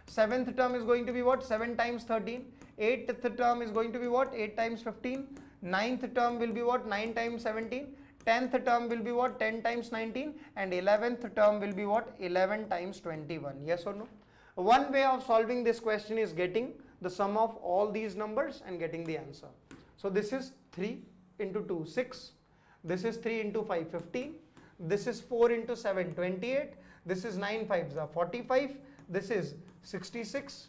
Seventh term is going to be what? 7 times 13. Eighth term is going to be what? 8 times 15. Ninth term will be what? 9 times 17. 10th term will be what? 10 times 19. And 11th term will be what? 11 times 21. Yes or no? One way of solving this question is getting the sum of all these numbers and getting the answer. So this is 3 into 2, 6. This is 3 into 5, 15. This is 4 into 7, 28. This is 9 5s are 45. This is 66.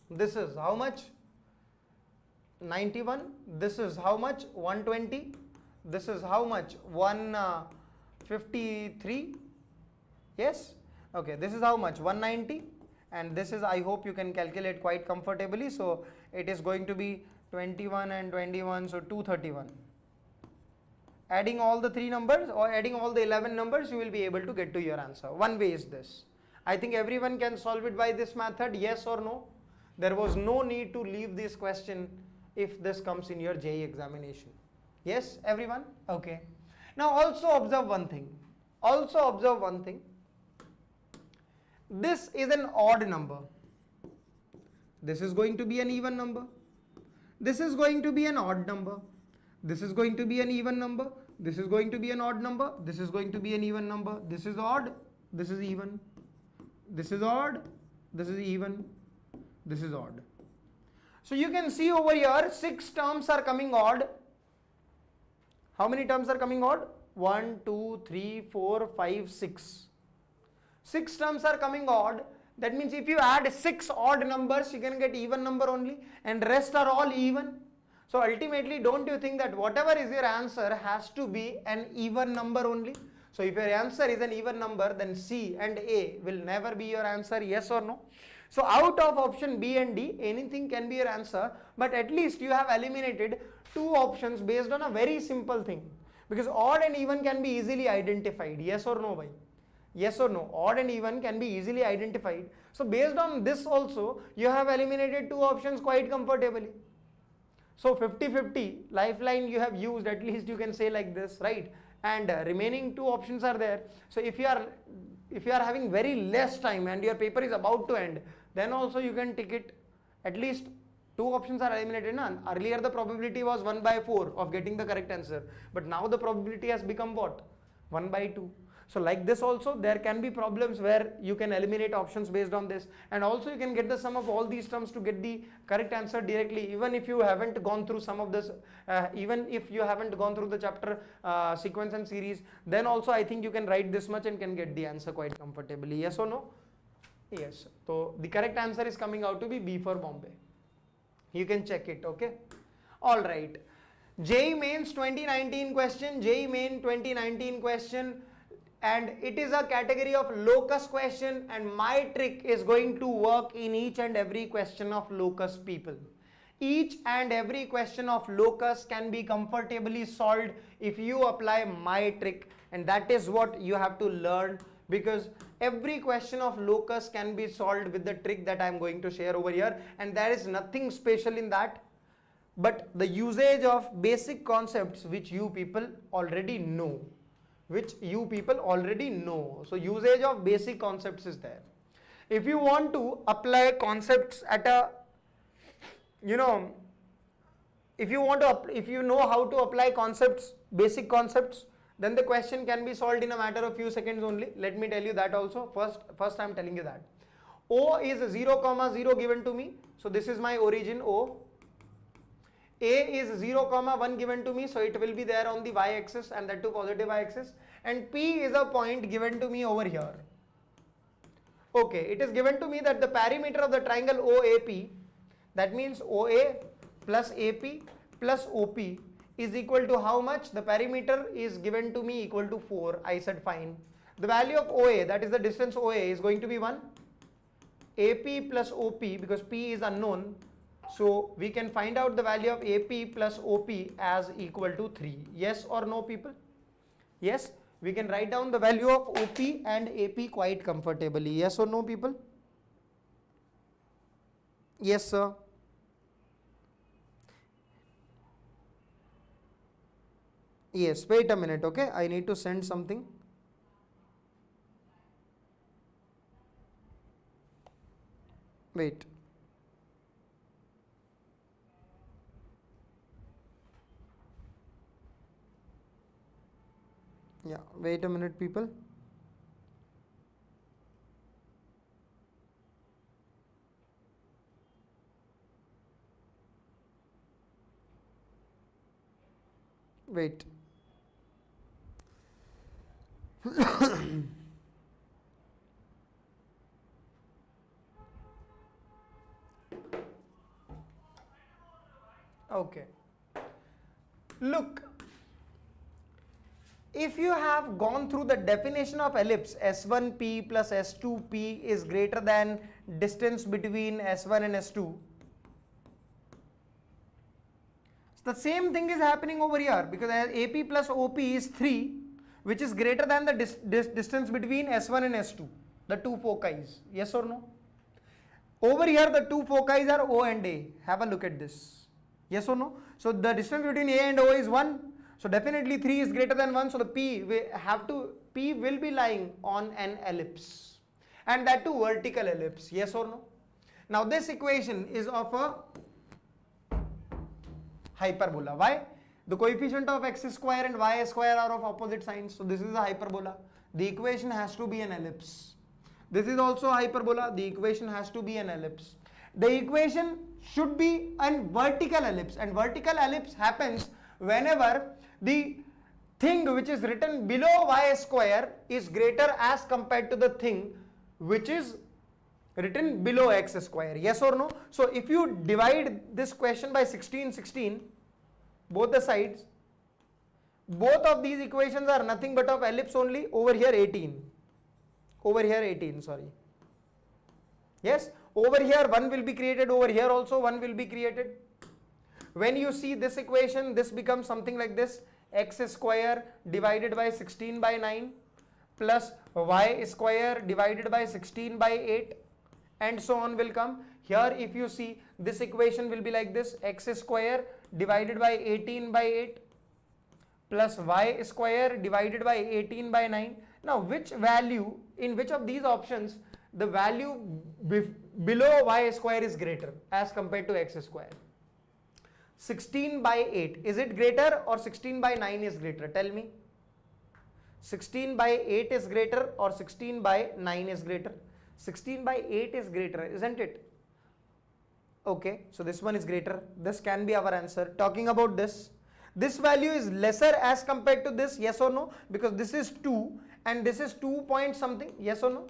This is how much? 91. This is how much? 120. This is how much? 153. Yes. Okay, this is how much? 190. And this is, I hope you can calculate quite comfortably. So it is going to be 21 and 21, so 231. Adding all the 3 numbers or adding all the 11 numbers, you will be able to get to your answer. One way is this. I think everyone can solve it by this method, yes or no? There was no need to leave this question if this comes in your JEE examination. Yes, everyone? Okay. Now also observe one thing. This is an odd number. This is going to be an even number. This is going to be an odd number. This is going to be an even number. This is going to be an odd number. This is going to be an even number. This is odd. This is even. This is odd. This is even. This is odd. So you can see over here 6 terms are coming odd. How many terms are coming odd? 1, 2, 3, 4, 5, 6. 6 terms are coming odd. That means if you add 6 odd numbers, you can get even number only, and rest are all even. So ultimately, don't you think that whatever is your answer has to be an even number only? So if your answer is an even number, then C and A will never be your answer, yes or no? So out of option B and D, anything can be your answer, but at least you have eliminated 2 options based on a very simple thing. Because odd and even can be easily identified, yes or no, bhai? Yes or no? Odd and even can be easily identified. So based on this also, you have eliminated 2 options quite comfortably. So 50-50 lifeline you have used, at least you can say like this, right? And remaining 2 options are there. So if you are having very less time and your paper is about to end, then also you can tick it. At least 2 options are eliminated. Earlier the probability was 1 by 4 of getting the correct answer, but now the probability has become what? 1 by 2. So like this also there can be problems where you can eliminate options based on this, and also you can get the sum of all these terms to get the correct answer directly, even if you haven't gone through some of this, even if you haven't gone through the chapter sequence and series, then also I think you can write this much and can get the answer quite comfortably. Yes or no? Yes. So the correct answer is coming out to be B for Bombay. You can check it, okay? All right. JEE Mains 2019 question, JEE Main 2019 question, and it is a category of locus question, and my trick is going to work in each and every question of locus, people. Each and every question of locus can be comfortably solved if you apply my trick, and that is what you have to learn, because every question of locus can be solved with the trick that I am going to share over here, and there is nothing special in that, but the usage of basic concepts which you people already know. So usage of basic concepts is there. If you want to apply concepts at a, if you know how to apply concepts, basic concepts, then the question can be solved in a matter of few seconds only. Let me tell you that also. First I am telling you that O is 0, 0 given to me, so this is my origin O. A is 0, 1 given to me, so it will be there on the y-axis, and that too positive y-axis, and P is a point given to me over here. Okay, it is given to me that the perimeter of the triangle OAP, that means OA plus AP plus OP is equal to how much? The perimeter is given to me equal to 4. I said fine. The value of OA, that is the distance OA, is going to be 1. AP plus OP, because P is unknown, so we can find out the value of AP plus OP as equal to 3. Yes or no, people? Yes, we can write down the value of OP and AP quite comfortably. Yes or no, people? Yes, sir. Yes, wait a minute, okay? I need to send something. Wait. Yeah, wait a minute, people. Wait. Okay. Look, if you have gone through the definition of ellipse, S1P plus S2P is greater than distance between S1 and S2. The same thing is happening over here, because AP plus OP is 3, which is greater than the distance between S1 and S2, the two foci. Yes or no? Over here the two foci are O and A. Have a look at this. Yes or no? So the distance between A and O is 1. So definitely 3 is greater than 1. So the P will be lying on an ellipse, and that too vertical ellipse. Yes or no? Now this equation is of a hyperbola. Why? The coefficient of x square and y square are of opposite signs. So this is a hyperbola. The equation has to be an ellipse. This is also a hyperbola. The equation has to be an ellipse. The equation should be a vertical ellipse, and vertical ellipse happens whenever the thing which is written below y square is greater as compared to the thing which is written below x square. Yes or no? So if you divide this question by 16, both the sides, both of these equations are nothing but of ellipse only. Over here 18, sorry. Yes, over here 1 will be created, over here also 1 will be created. When you see this equation, this becomes something like this: x square divided by 16 by 9 plus y square divided by 16 by 8, and so on will come. Here if you see, this equation will be like this: x square divided by 18 by 8 plus y square divided by 18 by 9. Now which value, in which of these options the value below y square is greater as compared to x square? 16 by 8, is it greater or 16 by 9 is greater? Tell me. 16 by 8 is greater or 16 by 9 is greater? 16 by 8 is greater, isn't it? Okay, so this one is greater. This can be our answer. Talking about this value is lesser as compared to this, yes or no? Because this is 2 and this is 2 point something, yes or no?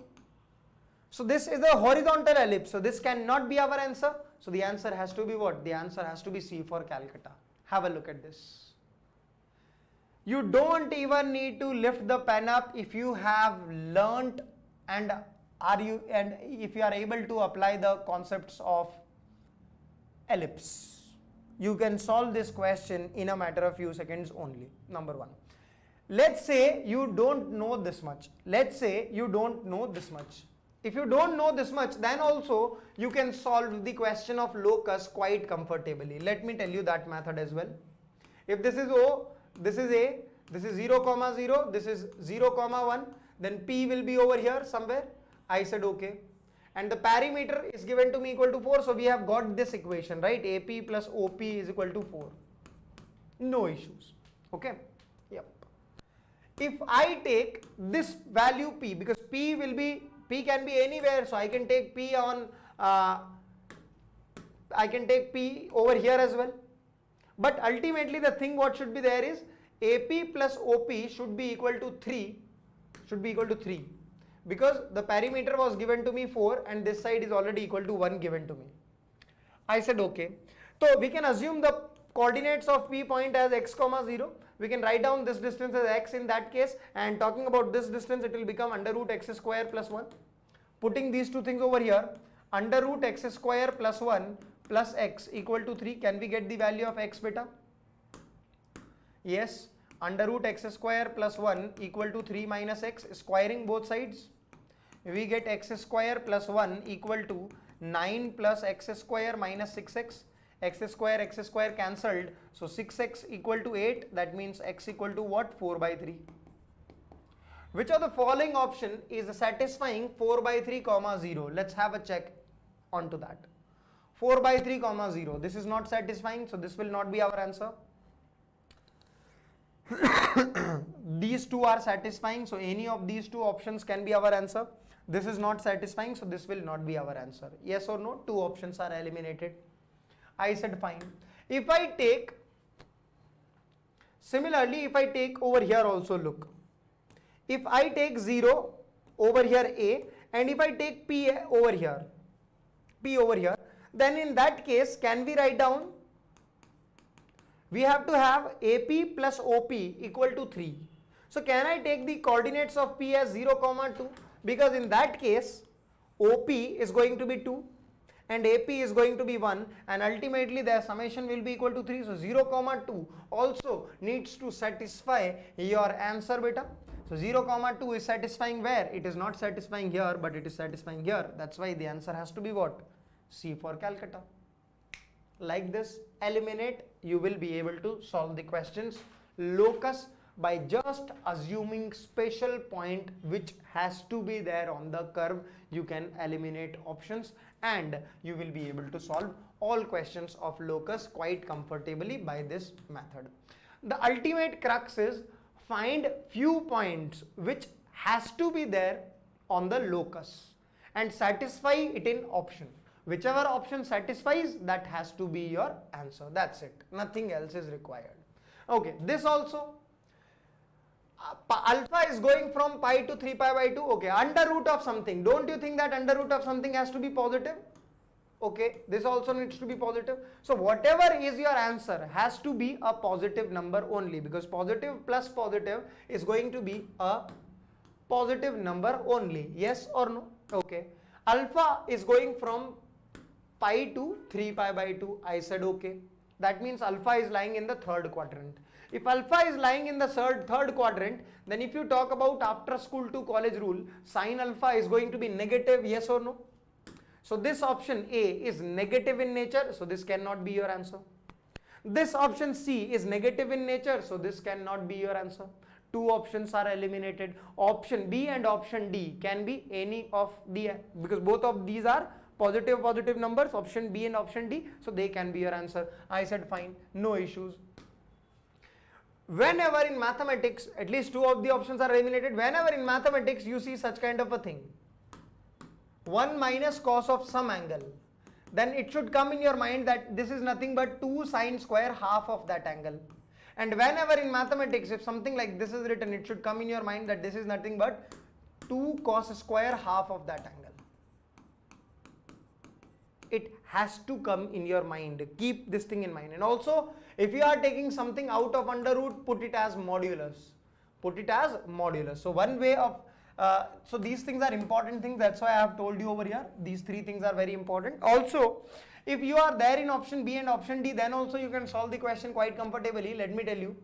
So this is a horizontal ellipse, so this cannot be our answer. So the answer has to be what? The answer has to be C for Calcutta. Have a look at this. You don't even need to lift the pen up if you have learnt and if you are able to apply the concepts of ellipse. You can solve this question in a matter of few seconds only. Number one. Let's say you don't know this much. Let's say you don't know this much. If you don't know this much, then also you can solve the question of locus quite comfortably. Let me tell you that method as well. If this is O, this is A, this is 0, 0, this is 0, 1, then P will be over here somewhere. I said okay. And the perimeter is given to me equal to 4. So we have got this equation, right? AP plus OP is equal to 4. No issues. Okay. Yep. If I take this value P, because P can be anywhere, so I can take P on I can take P over here as well. But ultimately the thing what should be there is AP plus OP should be equal to 3. Because the perimeter was given to me 4 and this side is already equal to 1 given to me. I said okay. So we can assume the coordinates of P point as x, 0. We can write down this distance as x in that case, and talking about this distance, it will become under root x square plus 1. Putting these two things over here, under root x square plus 1 plus x equal to 3. Can we get the value of x beta? Yes. Under root x square plus 1 equal to 3 minus x, squaring both sides, we get x square plus 1 equal to 9 plus x square minus 6x, x square cancelled, so 6x equal to 8, that means x equal to what? 4 by 3. Which of the following option is satisfying 4 by 3 comma 0? Let's have a check onto that. 4 by 3 comma 0, this is not satisfying, so this will not be our answer. These two are satisfying, so any of these two options can be our answer. This is not satisfying, so this will not be our answer. Yes or no? Two options are eliminated. I said fine. If I take, similarly, if I take over here also, look. If I take 0 over here A, and if I take P over here, then in that case, can we write down? We have to have AP plus OP equal to 3. So can I take the coordinates of P as 0, 2? Because in that case, OP is going to be 2 and AP is going to be 1, and ultimately their summation will be equal to 3. So 0, 2 also needs to satisfy your answer beta. So 0, 2 is satisfying where? It is not satisfying here, but it is satisfying here. That's why the answer has to be what? C for Calcutta. Like this, eliminate, you will be able to solve the questions locus by just assuming special point which has to be there on the curve. You can eliminate options and you will be able to solve all questions of locus quite comfortably by this method. The ultimate crux is find few points which has to be there on the locus and satisfy it in option. Whichever option satisfies, that has to be your answer. That's it. Nothing else is required. Okay, this also. Alpha is going from pi to 3 pi by 2. Okay, under root of something. Don't you think that under root of something has to be positive? Okay, this also needs to be positive. So whatever is your answer has to be a positive number only, because positive plus positive is going to be a positive number only. Yes or no? Okay. Alpha is going from pi to 3 pi by 2. I said okay. That means alpha is lying in the third quadrant. If alpha is lying in the third quadrant, then if you talk about after school to college rule, sin alpha is going to be negative, yes or no? So this option A is negative in nature, so this cannot be your answer. This option C is negative in nature, so this cannot be your answer. Two options are eliminated. Option B and option D can be any of the, because both of these are positive numbers, option B and option D, so they can be your answer. I said fine, no issues. whenever in mathematics, at least two of the options are eliminated, whenever in mathematics you see such kind of a thing, 1 minus cos of some angle, then it should come in your mind that this is nothing but 2 sine square half of that angle. And whenever in mathematics, if something like this is written, it should come in your mind that this is nothing but 2 cos square half of that angle. It has to come in your mind. Keep this thing in mind. And also, if you are taking something out of under root, put it as modulus. Put it as modulus. So one way of, so these things are important things. That's why I have told you over here. These three things are very important. Also, if you are there in option B and option D, then also you can solve the question quite comfortably. Let me tell you.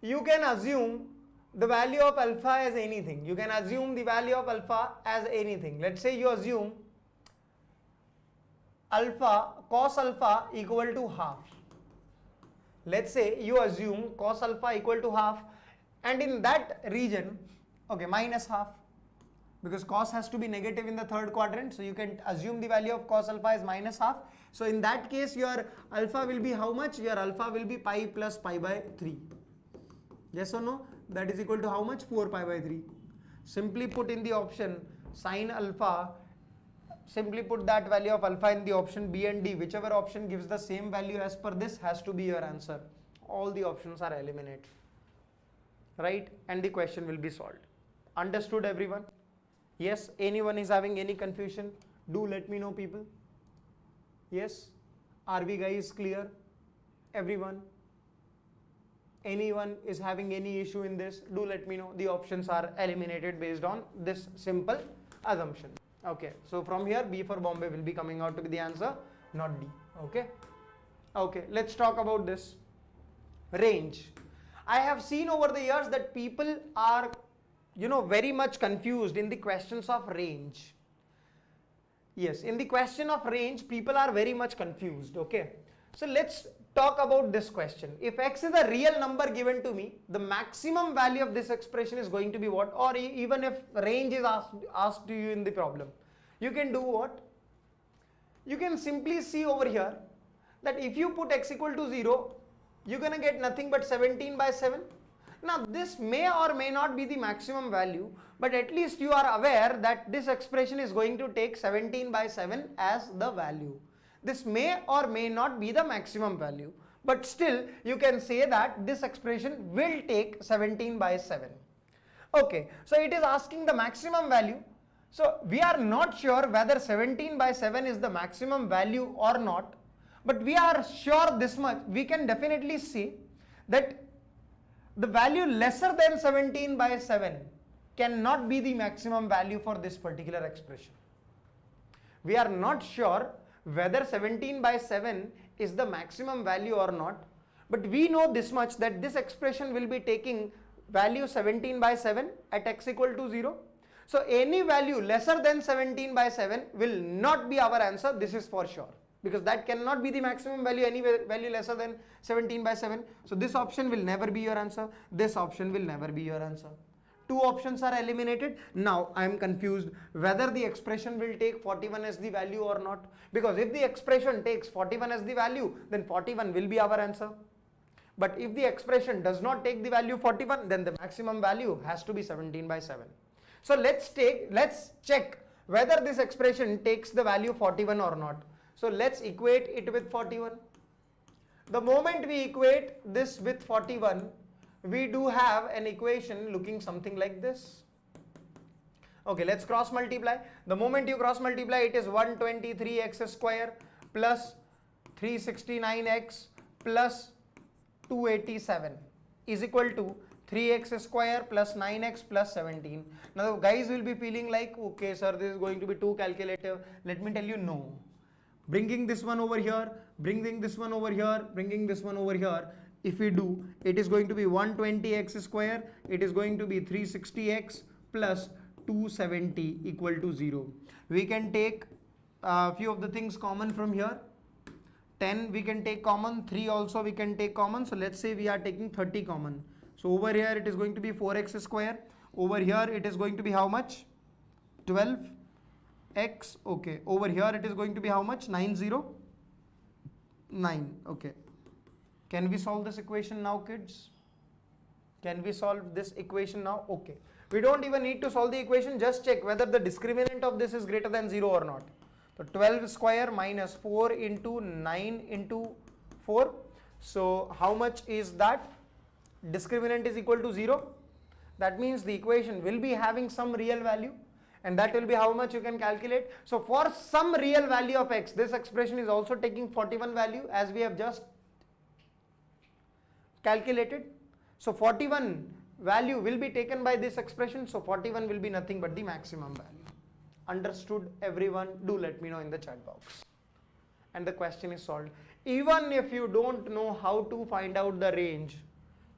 You can assume the value of alpha as anything. You can assume the value of alpha as anything. Let's say you assume alpha, cos alpha equal to half. Let's say you assume cos alpha equal to half, and in that region, okay, minus half, because cos has to be negative in the third quadrant, so you can assume the value of cos alpha is minus half. So in that case, your alpha will be how much? Your alpha will be pi plus pi by 3. Yes or no? That is equal to how much? 4 pi by 3. Simply put in the option sine alpha, simply put that value of alpha in the option B and D. Whichever option gives the same value as per this has to be your answer. All the options are eliminated, right? And the question will be solved. Understood, everyone? Yes? Anyone is having any confusion? Do let me know, people. Yes? Are we guys clear? Everyone? Anyone is having any issue in this? Do let me know. The options are eliminated based on this simple assumption. Okay, so from here B for Bombay will be coming out to be the answer, not D. Okay. Okay, let's talk about this range. I have seen over the years that people are, very much confused in the questions of range. Yes, in the question of range, people are very much confused. Okay, so let's talk about this question. If x is a real number given to me, the maximum value of this expression is going to be what? Or even if range is asked to you in the problem, you can do what? You can simply see over here that if you put x equal to 0, you're going to get nothing but 17 by 7. Now this may or may not be the maximum value, but at least you are aware that this expression is going to take 17 by 7 as the value. This may or may not be the maximum value, but still you can say that this expression will take 17 by 7. Okay, so it is asking the maximum value. So we are not sure whether 17 by 7 is the maximum value or not, but we are sure this much. We can definitely see that the value lesser than 17 by 7 cannot be the maximum value for this particular expression. We are not sure whether 17 by 7 is the maximum value or not, but we know this much, that this expression will be taking value 17 by 7 at x equal to 0. So any value lesser than 17 by 7 will not be our answer. This is for sure, because that cannot be the maximum value, any value lesser than 17 by 7. So this option will never be your answer. This option will never be your answer. Two options are eliminated. Now I am confused whether the expression will take 41 as the value or not, because if the expression takes 41 as the value, then 41 will be our answer. But if the expression does not take the value 41, then the maximum value has to be 17 by 7. So let's check whether this expression takes the value 41 or not. So let's equate it with 41. The moment we equate this with 41, we do have an equation looking something like this. Okay, let's cross multiply. The moment you cross multiply, it is 123x square plus 369x plus 287 is equal to 3x square plus 9x plus 17. Now guys will be feeling like, okay sir, this is going to be too calculative. Let me tell you, no. Bringing this one over here, bringing this one over here, bringing this one over here, if we do, it is going to be 120x square, it is going to be 360x plus 270 equal to 0. We can take a few of the things common from here. 10 we can take common, 3 also we can take common. So let's say we are taking 30 common. So over here it is going to be 4x square. Over here it is going to be how much? 12x. Okay. Over here it is going to be how much? 909. Okay. Can we solve this equation now, kids? Can we solve this equation now? Okay. We don't even need to solve the equation, just check whether the discriminant of this is greater than 0 or not. So 12 square minus 4 into 9 into 4. So how much is that? Discriminant is equal to 0. That means the equation will be having some real value, and that will be how much you can calculate. So for some real value of x, this expression is also taking 41 value as we have just calculated. So 41 value will be taken by this expression. So 41 will be nothing but the maximum value. Understood everyone? Do let me know in the chat box. And the question is solved. Even if you don't know how to find out the range,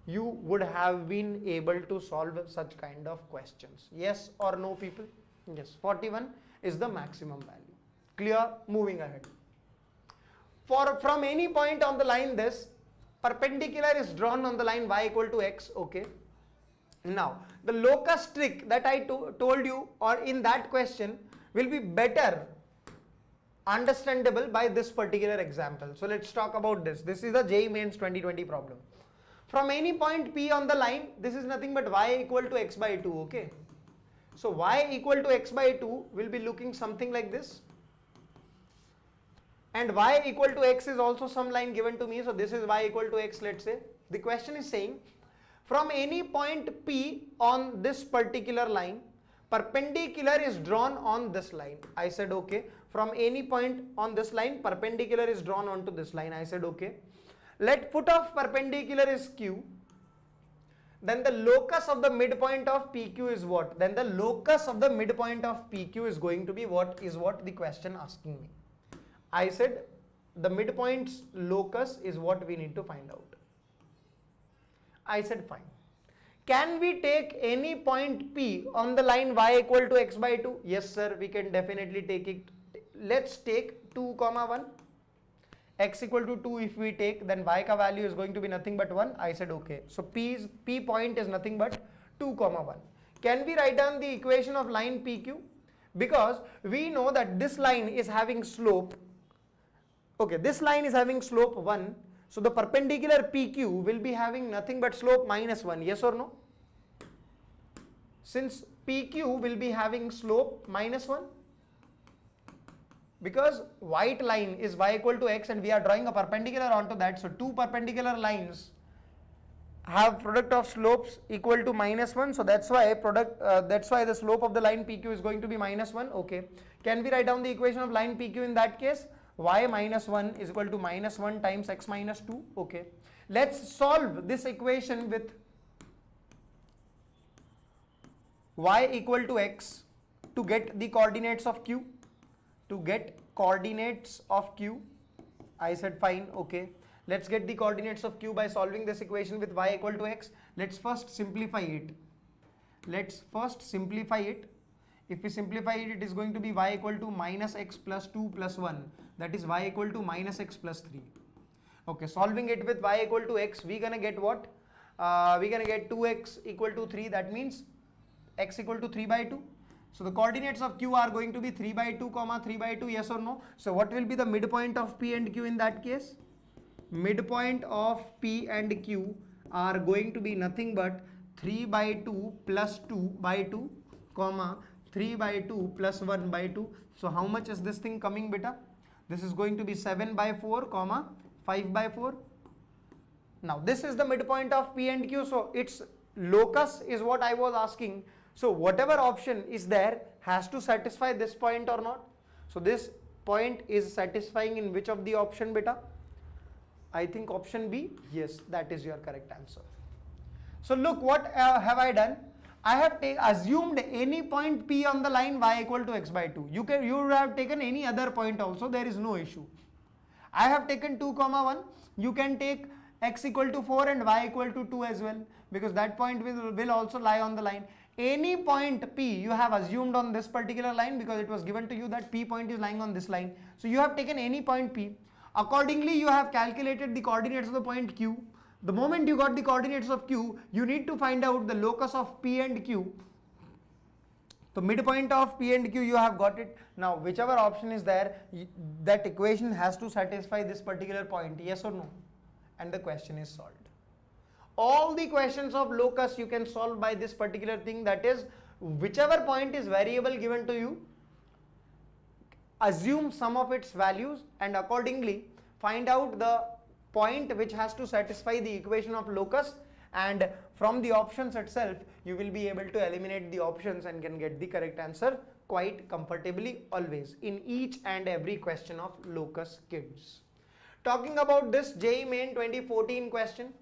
you would have been able to solve such kind of questions. Yes or no, people? Yes, 41 is the maximum value. Clear? Moving ahead. From any point on the line, this perpendicular is drawn on the line y equal to x. Okay. Now, the locus trick that I told you, or in that question, will be better understandable by this particular example. So let's talk about this. This is the JEE Mains 2020 problem. From any point P on the line, this is nothing but y equal to x by 2. Okay. So y equal to x by 2 will be looking something like this. And y equal to x is also some line given to me. So this is y equal to x, let's say. The question is saying, from any point P on this particular line, perpendicular is drawn on this line. I said okay. From any point on this line, perpendicular is drawn onto this line. I said okay. Let foot of perpendicular is q. Then the locus of the midpoint of PQ is what? Then the locus of the midpoint of PQ is going to be what? Is what the question asking me. I said the midpoint's locus is what we need to find out. I said fine. Can we take any point P on the line y equal to x by 2? Yes sir, we can definitely take it. Let's take 2, 1. X equal to 2 if we take, then y ka value is going to be nothing but 1. I said okay. So P point is nothing but 2, 1. Can we write down the equation of line PQ? Because we know that this line is having slope. Okay, this line is having slope 1. So the perpendicular PQ will be having nothing but slope -1. Yes or no? Since PQ will be having slope -1, because white line is y equal to x and we are drawing a perpendicular onto that, so two perpendicular lines have product of slopes equal to -1. So that's why the slope of the line PQ is going to be -1. Okay. Can we write down the equation of line PQ in that case? Y -1 is equal to -1 times x minus 2. Okay. Let's solve this equation with y equal to x to get the coordinates of q. To get coordinates of q, I said fine. Okay. Let's get the coordinates of q by solving this equation with y equal to x. Let's first simplify it. If we simplify it, it is going to be y equal to -x plus 2 plus 1. That is y equal to -x plus 3. Okay, solving it with y equal to x, we're gonna get what? We're gonna get 2x equal to 3. That means x equal to 3 by 2. So the coordinates of q are going to be 3 by 2, 3 by 2. Yes or no? So what will be the midpoint of p and q in that case? Midpoint of p and q are going to be nothing but 3 by 2 plus 2 by 2, 3 by 2 plus 1 by 2. So how much is this thing coming, beta? This is going to be 7 by 4, 5 by 4. Now this is the midpoint of P and Q. So its locus is what I was asking. So whatever option is there has to satisfy this point or not. So this point is satisfying in which of the option, beta? I think option B. Yes, that is your correct answer. So look, what have I done? I have assumed any point P on the line y equal to x by 2. You would have taken any other point also, there is no issue. I have taken 2, 1. You can take x equal to 4 and y equal to 2 as well, because that point will also lie on the line. Any point P you have assumed on this particular line, because it was given to you that P point is lying on this line. So you have taken any point P. Accordingly, you have calculated the coordinates of the point Q. The moment you got the coordinates of Q, you need to find out the locus of P and Q. The midpoint of P and Q, you have got it. Now, whichever option is there, that equation has to satisfy this particular point. Yes or no? And the question is solved. all the questions of locus you can solve by this particular thing, that is, whichever point is variable given to you, assume some of its values and accordingly find out the point which has to satisfy the equation of locus, and from the options itself you will be able to eliminate the options and can get the correct answer quite comfortably always in each and every question of locus, kids. Talking about this JEE Main 2014 question,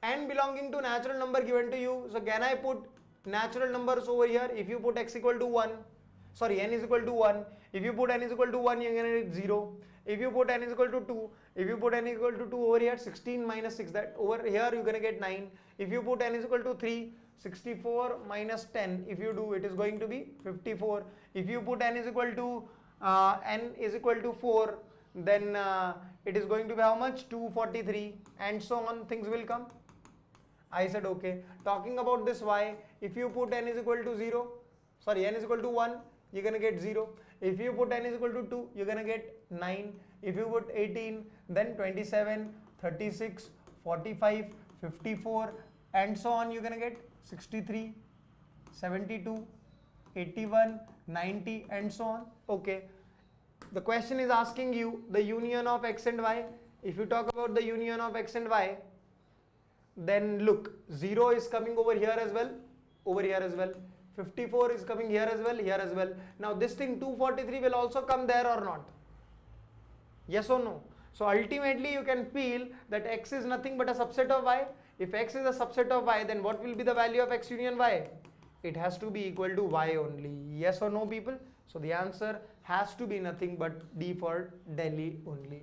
n belonging to natural number given to you, so can I put natural numbers over here? If you put x equal to 1, sorry, n is equal to 1, if you put n is equal to 1, you're going to get 0. If you put n is equal to 2, if you put n is equal to 2 over here, 16 minus 6, that over here you're going to get 9. If you put n is equal to 3, 64 minus 10, if you do, it is going to be 54. If you put n is equal to 4, then it is going to be how much? 243, and so on, things will come. I said okay. Talking about this y, if you put n is equal to 0, sorry, n is equal to 1, you're going to get 0. If you put n is equal to 2, you're going to get 9. If you put 18, then 27, 36, 45, 54, and so on, you're going to get 63, 72, 81, 90, and so on. Okay. The question is asking you the union of x and y. If you talk about the union of x and y, then look, 0 is coming over here as well, over here as well. 54 is coming here as well, here as well. Now this thing 243 will also come there or not? Yes or no? So ultimately you can feel that x is nothing but a subset of y. If x is a subset of y, then what will be the value of x union y? It has to be equal to y only. Yes or no, people? So the answer has to be nothing but D for Delhi only.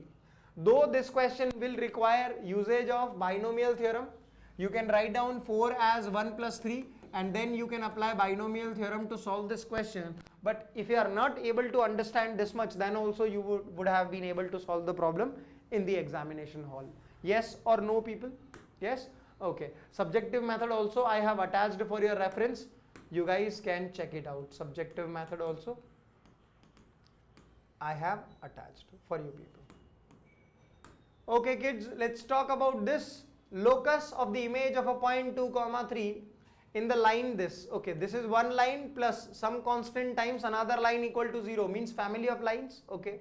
Though this question will require usage of binomial theorem, you can write down 4 as 1 plus 3 and then you can apply binomial theorem to solve this question. But if you are not able to understand this much, then also you would have been able to solve the problem in the examination hall. Yes or no, people? Yes? Okay. Subjective method also I have attached for your reference. You guys can check it out. Subjective method also I have attached for you people. Okay kids, let's talk about this locus of the image of a point 2, 3 in the line this. Okay, this is one line plus some constant times another line equal to 0, means family of lines. Okay.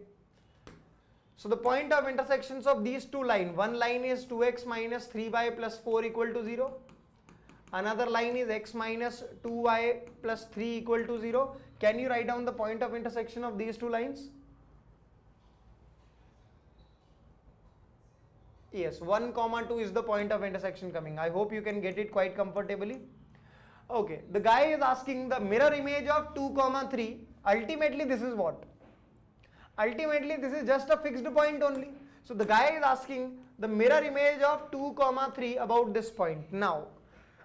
So the point of intersections of these two lines, one line is 2x minus 3y plus 4 equal to 0. Another line is x minus 2y plus 3 equal to 0. Can you write down the point of intersection of these two lines? Yes, 1, 2 is the point of intersection coming. I hope you can get it quite comfortably. Okay, the guy is asking the mirror image of 2, 3. Ultimately, this is what? Ultimately, this is just a fixed point only. So the guy is asking the mirror image of 2, 3 about this point. Now,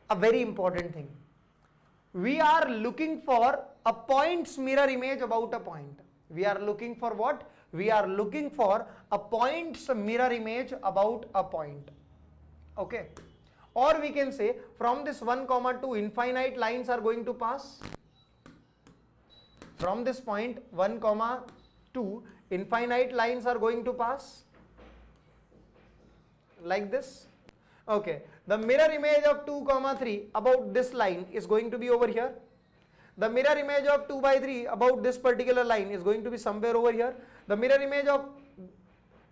a very important thing. We are looking for a point's mirror image about a point. We are looking for what? We are looking for a point's mirror image about a point. Okay. Or we can say from this 1, 2 infinite lines are going to pass. From this point 1, 2 infinite lines are going to pass. Like this. Okay. The mirror image of 2, 3 about this line is going to be over here. The mirror image of 2 by 3 about this particular line is going to be somewhere over here. The mirror image of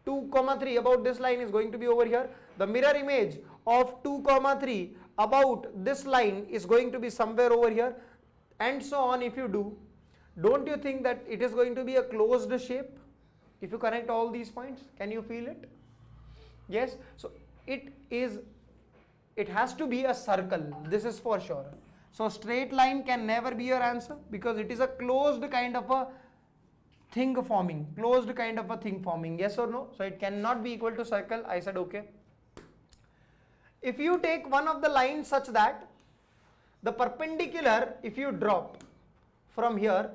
2, 3 about this line is going to be over here. The mirror image of 2, 3 about this line is going to be somewhere over here, and so on. If you do, don't you think that it is going to be a closed shape if you connect all these points? Can you feel it? Yes. So it has to be a circle. This is for sure. So straight line can never be your answer because it is a closed kind of a thing forming. Closed kind of a thing forming. Yes or no? So it cannot be equal to circle. I said okay. If you take one of the lines such that the perpendicular, if you drop from here,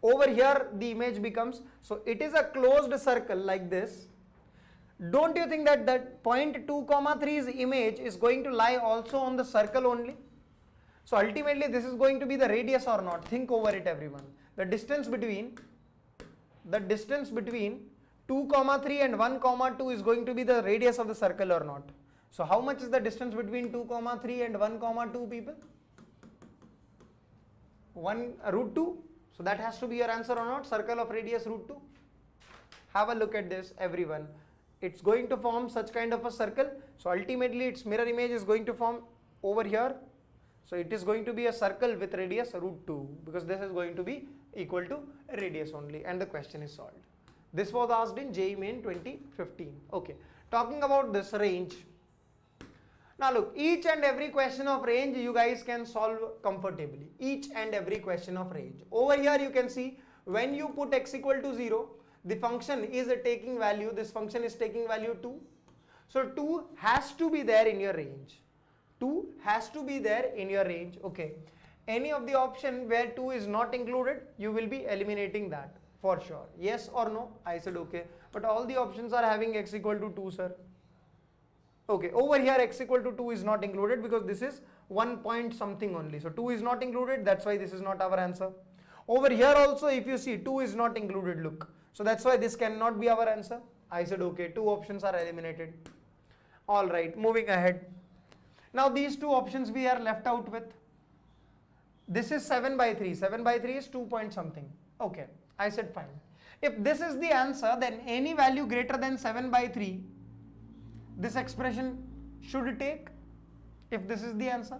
over here the image becomes, so it is a closed circle like this. Don't you think that that point 2, 3's image is going to lie also on the circle only? So ultimately this is going to be the radius or not? Think over it, everyone. The distance between 2, 3 and 1, 2 is going to be the radius of the circle or not? So how much is the distance between 2 comma 3 and 1 comma 2 people? 1 root 2. So that has to be your answer or not? Circle of radius root 2. Have a look at this, everyone. It's going to form such kind of a circle. So ultimately its mirror image is going to form over here. So it is going to be a circle with radius root 2, because this is going to be equal to radius only, and the question is solved. This was asked in JEE Main 2015. Okay, talking about this range. Now look, each and every question of range you guys can solve comfortably. Each and every question of range. Over here you can see, when you put x equal to 0, the function is taking value, this function is taking value 2. So 2 has to be there in your range. 2 has to be there in your range. Okay, any of the option where 2 is not included, you will be eliminating that for sure. Yes or no? I said okay, but all the options are having x equal to 2, sir. Okay, over here x equal to 2 is not included because this is 1 point something only. So 2 is not included, that's why this is not our answer. Over here also, if you see, 2 is not included, look. So that's why this cannot be our answer. I said okay, 2 options are eliminated. Alright, moving ahead. Now these 2 options we are left out with. This is 7 by 3. 7 by 3 is 2 point something. Okay, I said fine. If this is the answer, then any value greater than 7 by 3, this expression should take, if this is the answer.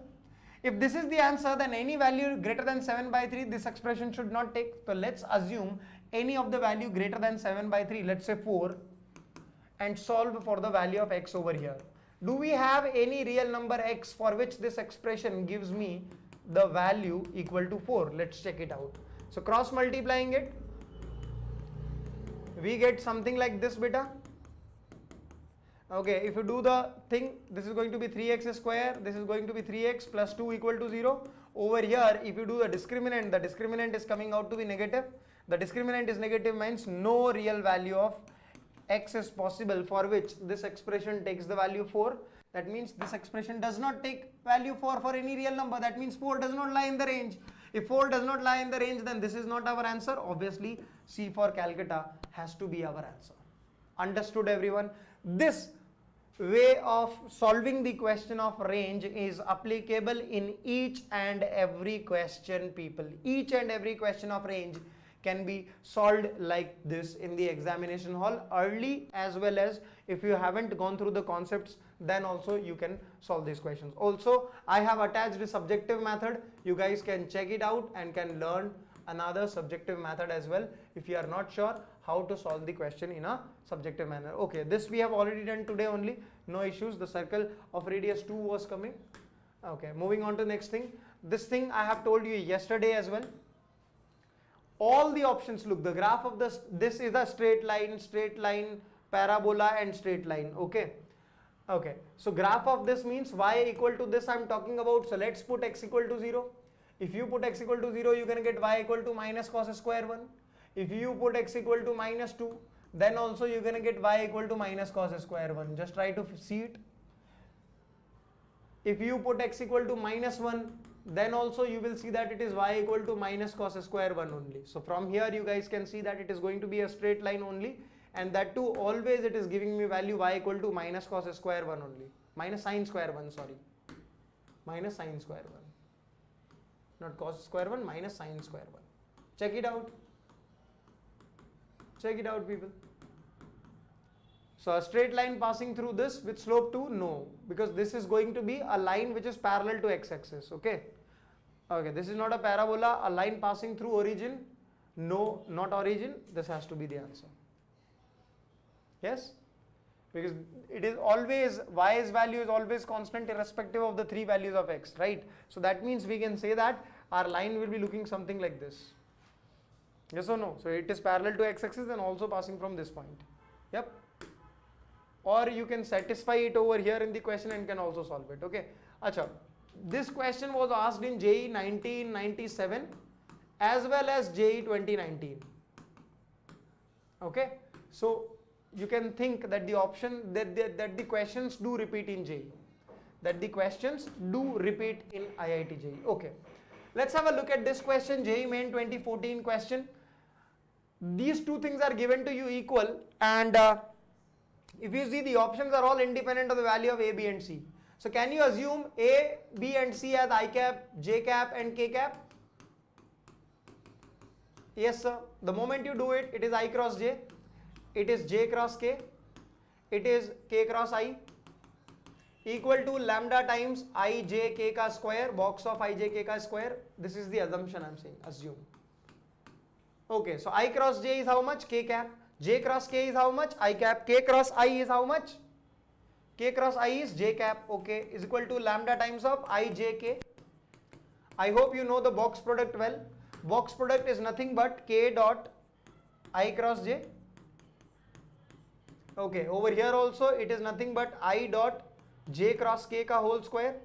If this is the answer, then any value greater than 7 by 3, this expression should not take. So let's assume any of the value greater than 7 by 3, let's say 4, and solve for the value of x over here. Do we have any real number x for which this expression gives me the value equal to 4? Let's check it out. So cross multiplying it, we get something like this, beta. Okay, if you do the thing, this is going to be 3x square, this is going to be 3x plus 2 equal to 0. Over here, if you do the discriminant is coming out to be negative. The discriminant is negative means no real value of x is possible for which this expression takes the value 4. That means this expression does not take value 4 for any real number. That means 4 does not lie in the range. If 4 does not lie in the range, then this is not our answer. Obviously, C for Calcutta has to be our answer. Understood, everyone? This way of solving the question of range is applicable in each and every question, people. Each and every question of range can be solved like this in the examination hall early, as well as if you haven't gone through the concepts, then also you can solve these questions. Also, I have attached a subjective method. You guys can check it out and can learn another subjective method as well if you are not sure how to solve the question in a subjective manner. Okay, this we have already done today only, no issues. The circle of radius 2 was coming. Okay, moving on to next thing. This thing I have told you yesterday as well. All the options, look, the graph of this is a straight line, parabola and straight line. Okay, okay, so graph of this means y equal to this I'm talking about. So let's put x equal to 0. If you put x equal to 0, you can get y equal to minus cos square 1. If you put x equal to minus 2, then also you're going to get y equal to minus cos square 1. Just try to see it. If you put x equal to minus 1, then also you will see that it is y equal to minus cos square 1 only. So from here you guys can see that it is going to be a straight line only, and that too always it is giving me value y equal to minus cos square 1 only. Minus sine square 1, sorry. Minus sine square 1. Not cos square 1, minus sine square 1. Check it out. Check it out, people. So a straight line passing through this with slope 2, no, because this is going to be a line which is parallel to x-axis. Okay. Okay, this is not a parabola. A line passing through origin, no, not origin. This has to be the answer. Yes, because it is always, y's value is always constant irrespective of the 3 values of x, right? So that means we can say that our line will be looking something like this. Yes or no? So it is parallel to x-axis and also passing from this point. Yep. Or you can satisfy it over here in the question and can also solve it. Okay. Acha. This question was asked in JEE 1997 as well as JEE 2019. Okay. So you can think that the option that the questions do repeat in JEE. That the questions do repeat in IIT JEE. Okay. Let's have a look at this question, JEE Main 2014 question. These two things are given to you equal, and if you see the options are all independent of the value of A, B and C. So can you assume A, B and C as I cap, J cap and K cap? Yes sir. The moment you do it, it is I cross J, it is J cross K, it is K cross I equal to lambda times I J K ka square, box of I J K ka square. This is the assumption I am saying, assume. Okay, so I cross J is how much? K cap. J cross K is how much? I cap. K cross I is how much? K cross I is J cap. Okay, is equal to lambda times of I J K. I hope you know the box product well. Box product is nothing but K dot I cross J. Okay, over here also it is nothing but I dot J cross K ka whole square.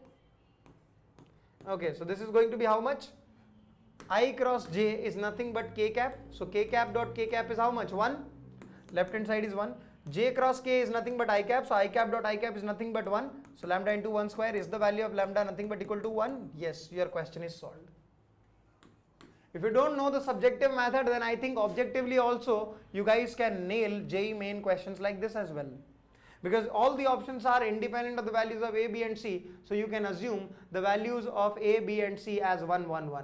Okay, so this is going to be how much? I cross J is nothing but K cap. So K cap dot K cap is how much? 1. Left hand side is 1. J cross K is nothing but I cap. So I cap dot I cap is nothing but 1. So lambda into 1 square is the value of lambda nothing but equal to 1. Yes, your question is solved. If you don't know the subjective method, then I think objectively also you guys can nail JEE main questions like this as well. Because all the options are independent of the values of A, B and C. So you can assume the values of A, B and C as 1, 1, 1.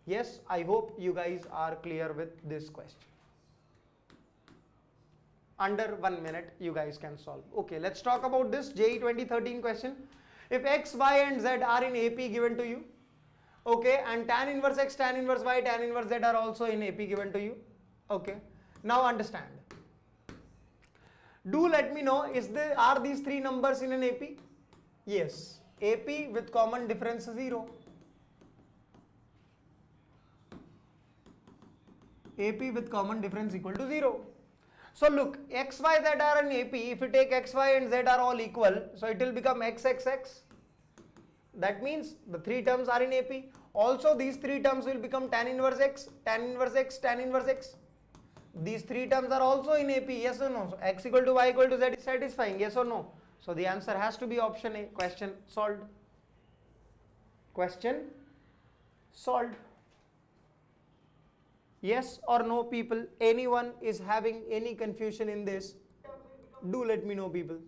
Yes, I hope you guys are clear with this question. Under 1 minute you guys can solve. Okay, let's talk about this JEE 2013 question. If X, Y and Z are in AP given to you, okay, and tan inverse X, tan inverse Y, tan inverse Z are also in AP given to you. Okay, now understand. Do let me know, are these three numbers in an AP? Yes, AP with common difference 0. AP with common difference equal to 0. So look, X, Y, Z are in AP. If you take X, Y and Z are all equal, so it will become X, X, X. That means the three terms are in AP. Also these three terms will become tan inverse X, tan inverse X, tan inverse X. These three terms are also in AP, yes or no? So X equal to Y equal to Z is satisfying, yes or no? So the answer has to be option A. Question solved. Question solved. Yes or no people? Anyone is having any confusion in this? Do let me know people.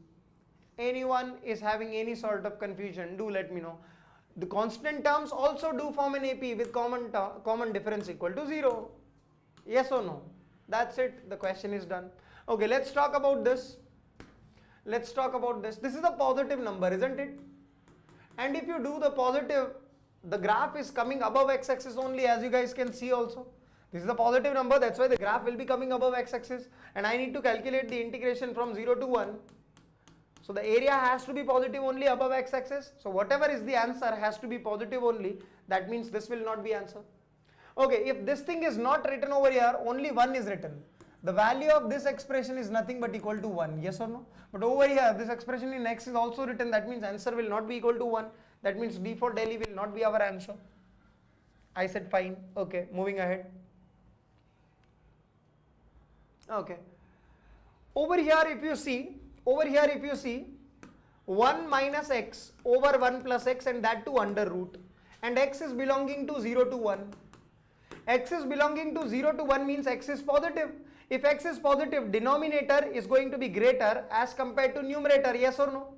Anyone is having any sort of confusion? Do let me know. The constant terms also do form an AP with common difference equal to 0. Yes or no? That's it. The question is done. Okay, let's talk about this. Let's talk about this. This is a positive number, isn't it? And if you do the positive, the graph is coming above x-axis only, as you guys can see also. This is a positive number, that's why the graph will be coming above x-axis, and I need to calculate the integration from 0 to 1. So the area has to be positive only above x-axis. So whatever is the answer has to be positive only. That means this will not be answer. Okay, if this thing is not written over here, only 1 is written. The value of this expression is nothing but equal to 1, yes or no? But over here, this expression in x is also written, that means answer will not be equal to 1. That means D for Delhi will not be our answer. I said fine. Okay, moving ahead. Okay. Over here if you see 1 minus x over 1 plus x, and that to under root, and x is belonging to 0 to 1. X is belonging to 0 to 1 means x is positive. If x is positive, denominator is going to be greater as compared to numerator, yes or no?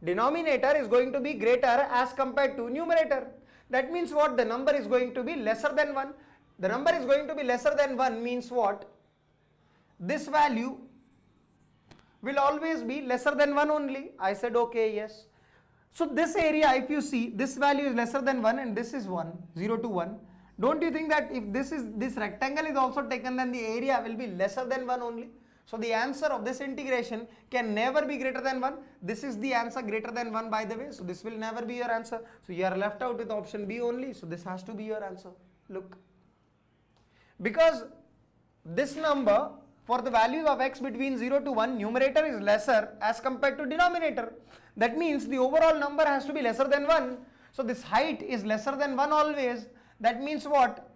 Denominator is going to be greater as compared to numerator. That means what? The number is going to be lesser than 1. The number is going to be lesser than 1 means what? This value will always be lesser than 1 only. I said okay, yes. So this area, if you see, this value is lesser than 1 and this is 1, 0 to 1. Don't you think that if this rectangle is also taken, then the area will be lesser than 1 only? So the answer of this integration can never be greater than 1. This is the answer, greater than 1, by the way. So this will never be your answer. So you are left out with option B only. So this has to be your answer. Look. Because this number, for the values of x between 0 to 1, numerator is lesser as compared to denominator. That means the overall number has to be lesser than 1. So this height is lesser than 1 always. That means what?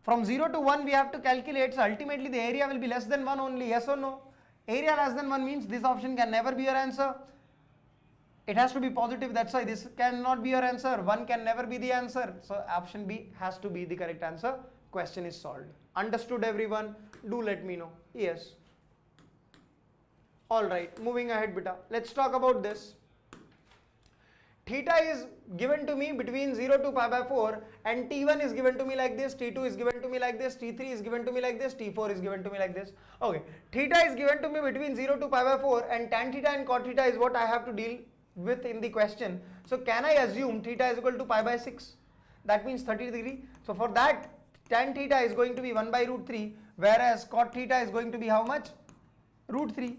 From 0 to 1 we have to calculate, so ultimately the area will be less than 1 only, yes or no? Area less than 1 means this option can never be your answer. It has to be positive, that's why this cannot be your answer. 1 can never be the answer. So option B has to be the correct answer. Question is solved. Understood everyone? Do let me know. Yes. Alright, moving ahead beta. Let's talk about this. Theta is given to me between 0 to pi by 4 and T1 is given to me like this, T2 is given to me like this, T3 is given to me like this, T4 is given to me like this. Okay, theta is given to me between 0 to pi by 4 and tan theta and cot theta is what I have to deal with in the question. So can I assume theta is equal to pi by 6? That means 30 degree. So for that, tan theta is going to be 1 by root 3, whereas cot theta is going to be how much? Root 3.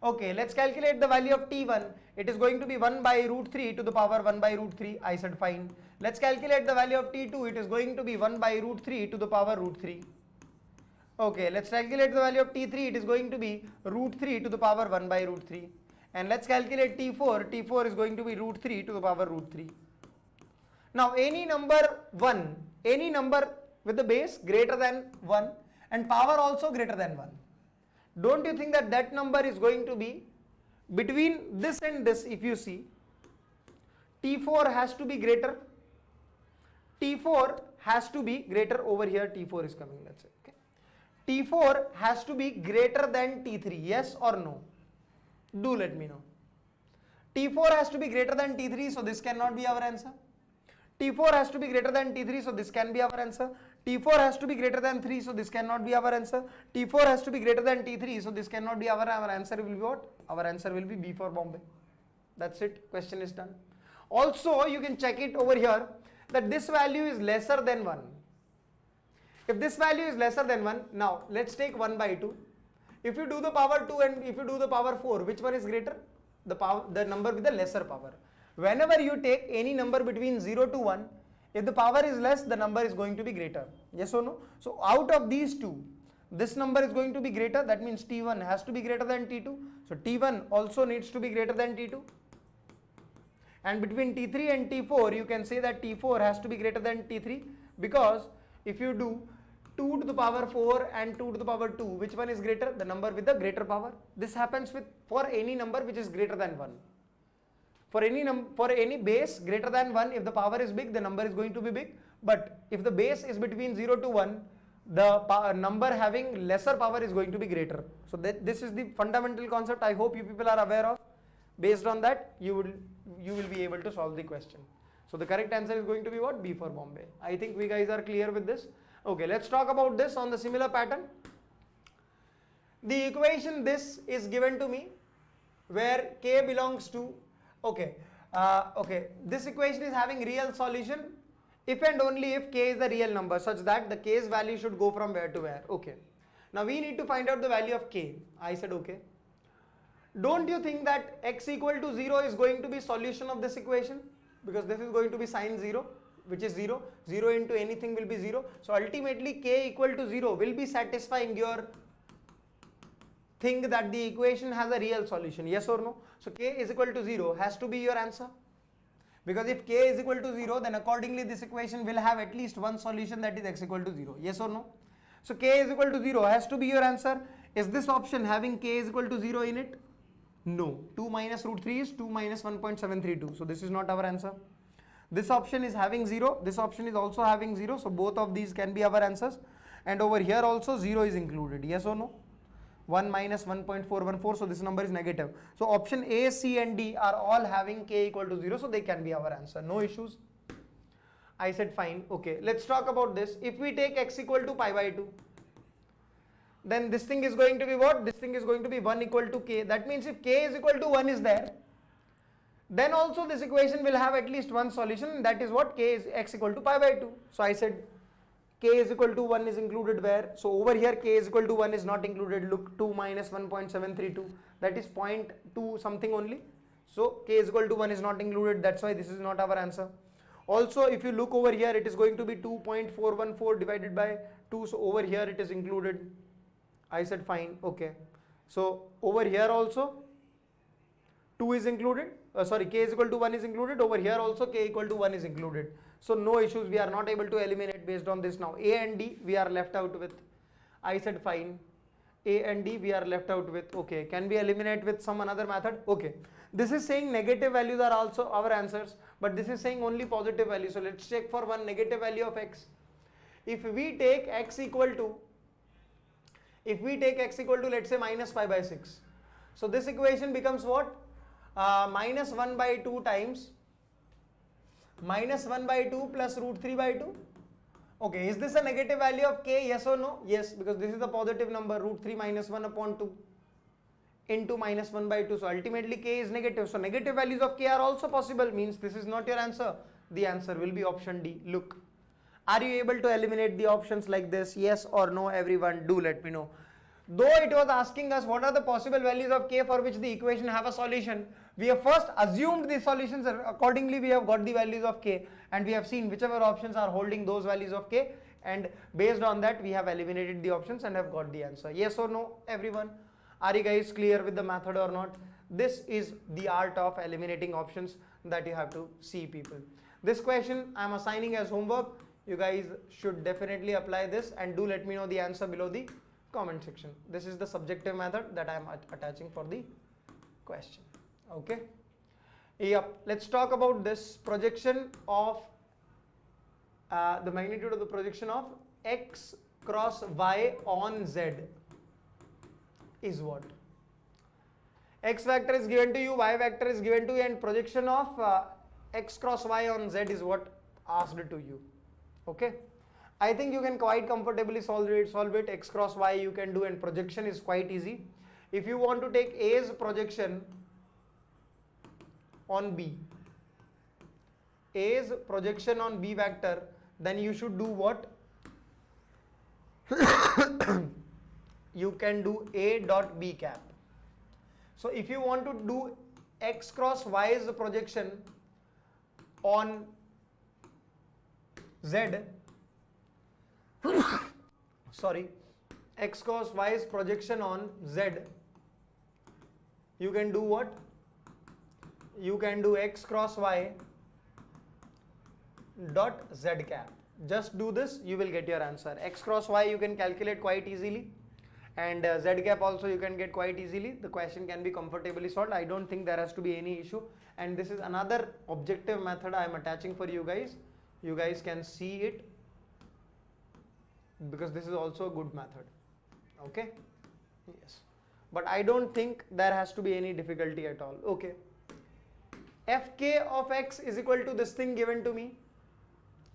Okay, let's calculate the value of T1. It is going to be 1 by root 3 to the power 1 by root 3. I said fine. Let's calculate the value of T2. It is going to be 1 by root 3 to the power root 3. Okay, let's calculate the value of T3. It is going to be root 3 to the power 1 by root 3. And let's calculate T4. T4 is going to be root 3 to the power root 3. Now any number 1, any number with the base greater than 1 and power also greater than 1. Don't you think that that number is going to be between this and this? If you see, T4 has to be greater. T4 has to be greater over here. T4 is coming, let's say. Okay. T4 has to be greater than T3. Yes or no? Do let me know. T4 has to be greater than T3, so this cannot be our answer. T4 has to be greater than T3, so this can be our answer. T4 has to be greater than 3, so this cannot be our answer. T4 has to be greater than T3, so this cannot be our answer will be what? Our answer will be B for Bombay. That's it, question is done. Also, you can check it over here that this value is lesser than 1. If this value is lesser than 1, now let's take 1 by 2. If you do the power 2 and if you do the power 4, which one is greater? The number with the lesser power. Whenever you take any number between 0 to 1, if the power is less, the number is going to be greater. Yes or no? So out of these two, this number is going to be greater. That means T1 has to be greater than T2. So T1 also needs to be greater than T2. And between T3 and T4, you can say that T4 has to be greater than T3, because if you do 2 to the power 4 and 2 to the power 2, which one is greater? The number with the greater power. This happens for any number which is greater than 1. For any base greater than 1, if the power is big, the number is going to be big. But if the base is between 0 to 1, the number having lesser power is going to be greater. So this is the fundamental concept. I hope you people are aware of. Based on that, you will be able to solve the question. So the correct answer is going to be what? B for Bombay. I think we guys are clear with this. Okay, let's talk about this on the similar pattern. The equation this is given to me where k belongs to, okay, this equation is having real solution if and only if k is the real number, such that the k's value should go from where to where. Okay, now we need to find out the value of k. I said okay. Don't you think that x equal to 0 is going to be solution of this equation? Because this is going to be sine 0, which is 0. 0 into anything will be 0. So ultimately k equal to 0 will be satisfying your thing that the equation has a real solution. Yes or no? So k is equal to 0 has to be your answer. Because if k is equal to 0, then accordingly this equation will have at least one solution, that is x equal to 0. Yes or no? So k is equal to 0 has to be your answer. Is this option having k is equal to 0 in it? No. 2 minus root 3 is 2 minus 1.732. So this is not our answer. This option is having 0. This option is also having 0. So both of these can be our answers. And over here also 0 is included. Yes or no? 1 minus 1.414. So this number is negative. So option A, C and D are all having k equal to 0. So they can be our answer. No issues. I said fine. Okay. Let's talk about this. If we take x equal to pi by 2, then this thing is going to be what? This thing is going to be 1 equal to k. That means if k is equal to 1 is there, then also this equation will have at least one solution. That is what? K is x equal to pi by 2. So I said k is equal to 1 is included where? So over here k is equal to 1 is not included. Look, 2 minus 1.732. That is 0.2 something only. So k is equal to 1 is not included. That's why this is not our answer. Also, if you look over here, it is going to be 2.414 divided by 2. So over here it is included. I said fine. Okay. So over here also 2 is included. K is equal to 1 is included. Over here also k equal to 1 is included. So no issues. We are not able to eliminate based on this now. A and D we are left out with. I said fine. A and D we are left out with. Okay. Can we eliminate with some another method? Okay. This is saying negative values are also our answers, but this is saying only positive value. So let's check for one negative value of x. If we take x equal to let's say minus pi by 6. So this equation becomes what? Minus 1 by 2 times minus 1 by 2 plus root 3 by 2. Okay, is this a negative value of k? Yes or no? Yes, because this is the positive number, root 3 minus 1 upon 2 into minus 1 by 2. So ultimately k is negative. So negative values of k are also possible, means this is not your answer. The answer will be option D. Look, are you able to eliminate the options like this? Yes or no, everyone? Do let me know. Though it was asking us what are the possible values of k for which the equation have a solution, we have first assumed the solutions, accordingly we have got the values of k, and we have seen whichever options are holding those values of k, and based on that we have eliminated the options and have got the answer. Yes or no, everyone? Are you guys clear with the method or not? This is the art of eliminating options that you have to see, people. This question I am assigning as homework. You guys should definitely apply this and do let me know the answer below the comment section. This is the subjective method that I am attaching for the question. Okay. Yep. Let's talk about this projection of the magnitude of the projection of x cross y on z is what? X vector is given to you, y vector is given to you, and projection of x cross y on z is what asked to you. Okay. I think you can quite comfortably solve it. X cross y you can do, and projection is quite easy. If you want to take A's projection on B, A's projection on B vector, then you should do what? You can do A dot B cap. So if you want to do x cross y's projection on z, sorry, x cross y's projection on z, you can do what? You can do x cross y dot z cap. Just do this, you will get your answer. X cross y you can calculate quite easily, and z cap also you can get quite easily. The question can be comfortably solved. I don't think there has to be any issue, and this is another objective method I am attaching for you guys. You guys can see it, because this is also a good method. Okay, yes, but I don't think there has to be any difficulty at all. Okay, fk of x is equal to this thing given to me.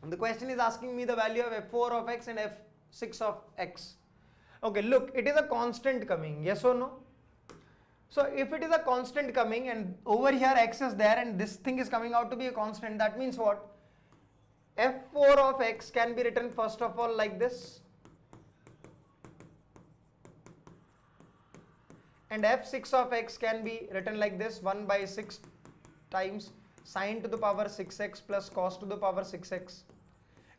The question is asking me the value of f4 of x and f6 of x. Okay, look, it is a constant coming, yes or no? So if it is a constant coming and over here x is there and this thing is coming out to be a constant, that means what? f4 of x can be written first of all like this, and f6 of x can be written like this, 1 by 6 times sine to the power 6x plus cos to the power 6x.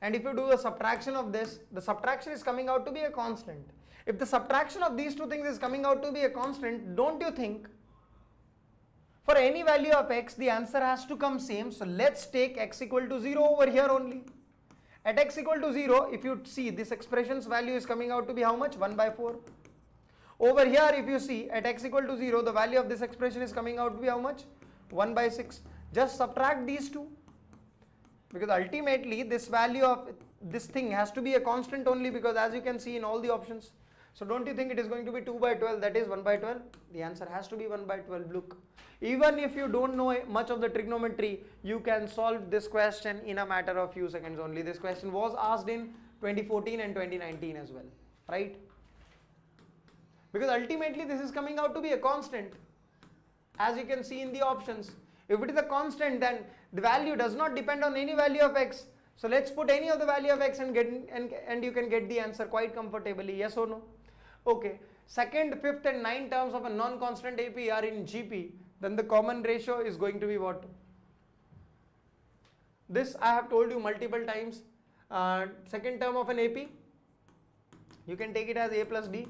And if you do the subtraction of this, the subtraction is coming out to be a constant. If the subtraction of these two things is coming out to be a constant, don't you think for any value of x the answer has to come same? So let's take x equal to 0 over here only. At x equal to 0, if you see this expression's value is coming out to be how much? 1 by 4. Over here if you see at x equal to 0, the value of this expression is coming out to be how much? 1 by 6. Just subtract these two, because ultimately this value of this thing has to be a constant only, because as you can see in all the options. So don't you think it is going to be 2 by 12, that is 1 by 12? The answer has to be 1 by 12. Look, even if you don't know much of the trigonometry, you can solve this question in a matter of few seconds only. This question was asked in 2014 and 2019 as well, right? Because ultimately this is coming out to be a constant, as you can see in the options. If it is a constant, then the value does not depend on any value of x. So let's put any of the value of x and you can get the answer quite comfortably. Yes or no? Okay. Second, fifth and ninth terms of a non-constant AP are in GP. Then the common ratio is going to be what? This I have told you multiple times. Second term of an AP, you can take it as a plus d.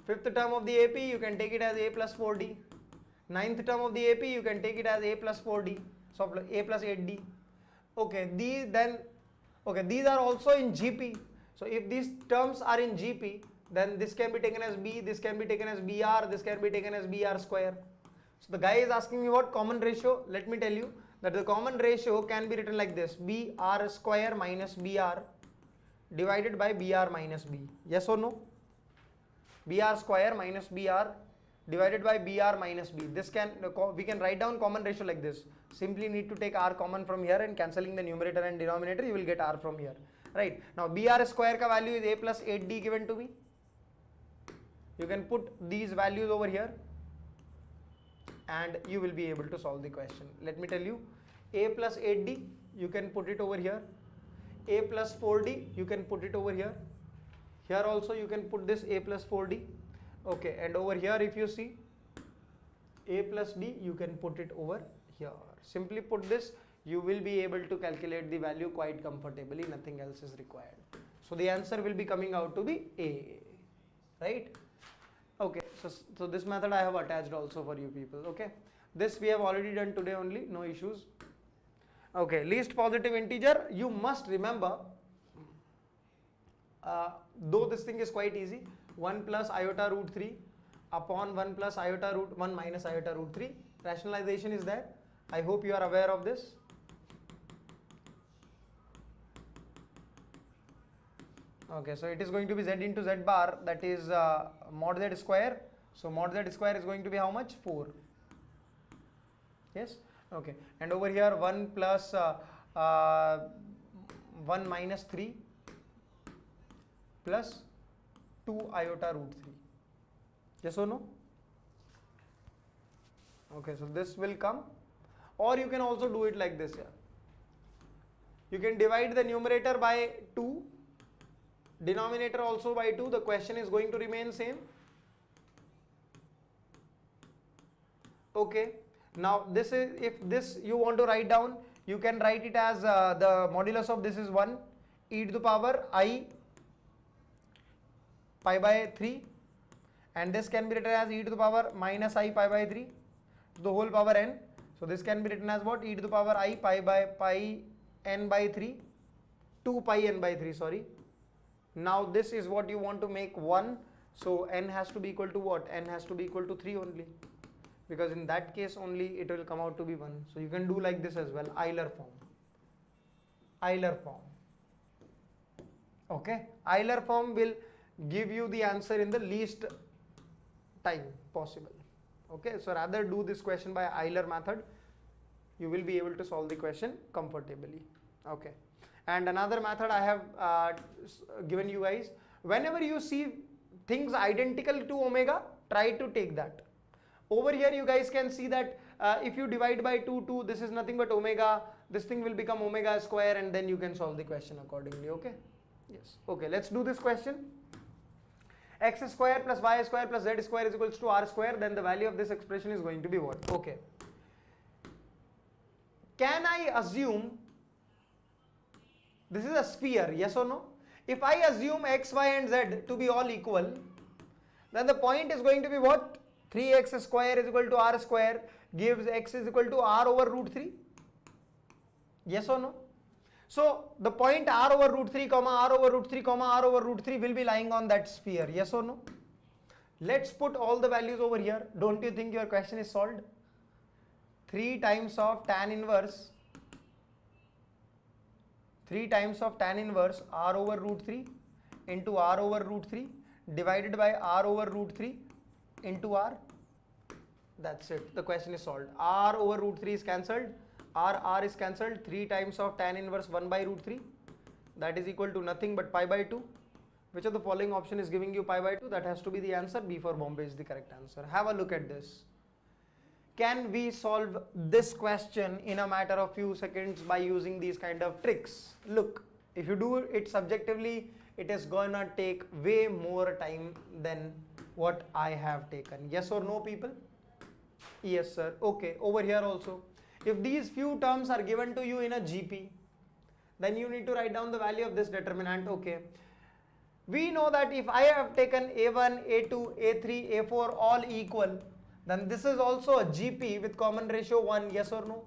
Fifth term of the AP, you can take it as a plus 4d. Ninth term of the AP, you can take it as a plus 4d, so a plus 8d. Okay, these are also in GP. So if these terms are in GP, then this can be taken as B, this can be taken as BR, this can be taken as BR square. So the guy is asking me what common ratio. Let me tell you that the common ratio can be written like this: BR square minus BR divided by BR minus B. Yes or no? BR square minus BR divided by BR minus B. This we can write down common ratio like this. Simply need to take R common from here and cancelling the numerator and denominator, you will get R from here. Right. Now BR square ka value is A plus 8D given to me. You can put these values over here and you will be able to solve the question. Let me tell you, A plus 8D, you can put it over here. A plus 4D, you can put it over here. Here also you can put this A plus 4D. Okay, and over here if you see A plus D, you can put it over here. Simply put this, you will be able to calculate the value quite comfortably, nothing else is required. So the answer will be coming out to be A, right? Okay, so this method I have attached also for you people, okay? This we have already done today only, no issues. Okay, least positive integer, you must remember, though this thing is quite easy, 1 plus iota root 3 upon 1 plus iota root 1 minus iota root 3. Rationalization is there. I hope you are aware of this. Okay, so it is going to be z into z bar, that is mod z square. So mod z square is going to be how much? 4. Yes. Okay, and over here 1 plus 1 minus 3 plus 2 iota root 3. Yes or no? Okay, so this will come, or you can also do it like this here. You can divide the numerator by 2, denominator also by 2. The question is going to remain same. Okay. Now this is, if this you want to write down, you can write it as the modulus of this is 1 e to the power I pi by 3, and this can be written as e to the power minus I pi by 3 to the whole power n. So this can be written as what? E to the power I pi by pi n by 3, 2 pi n by 3, sorry. Now this is what you want to make 1, so n has to be equal to what? N has to be equal to 3 only, because in that case only it will come out to be 1. So you can do like this as well, Euler form. Euler form. Okay, Euler form will give you the answer in the least time possible. Okay, so rather do this question by Euler method, you will be able to solve the question comfortably. Okay, and another method I have given you guys, whenever you see things identical to omega, try to take that. Over here you guys can see that if you divide by 2, this is nothing but omega, this thing will become omega square, and then you can solve the question accordingly. Okay, yes. Okay, let's do this question. X square plus y square plus z square is equals to r square, then the value of this expression is going to be what? Okay, can I assume this is a sphere, yes or no? If I assume x, y and z to be all equal, then the point is going to be what? 3x square is equal to r square gives x is equal to r over root 3. Yes or no? So the point r over root 3 comma r over root 3 comma r over root 3 will be lying on that sphere. Yes or no? Let's put all the values over here. Don't you think your question is solved? 3 times of tan inverse r over root 3 into r over root 3 divided by r over root 3 into r. That's it. The question is solved. R over root 3 is cancelled. R is cancelled. 3 times of tan inverse 1 by root 3, that is equal to nothing but pi by 2. Which of the following option is giving you pi by 2? That has to be the answer. B for Bombay is the correct answer. Have a look at this. Can we solve this question in a matter of few seconds by using these kind of tricks? Look, if you do it subjectively, it is gonna take way more time than what I have taken. Yes or no, people? Yes, sir. Okay, over here also, if these few terms are given to you in a GP, then you need to write down the value of this determinant. Okay, we know that if I have taken A1, A2, A3, A4 all equal, then this is also a GP with common ratio 1. Yes or no?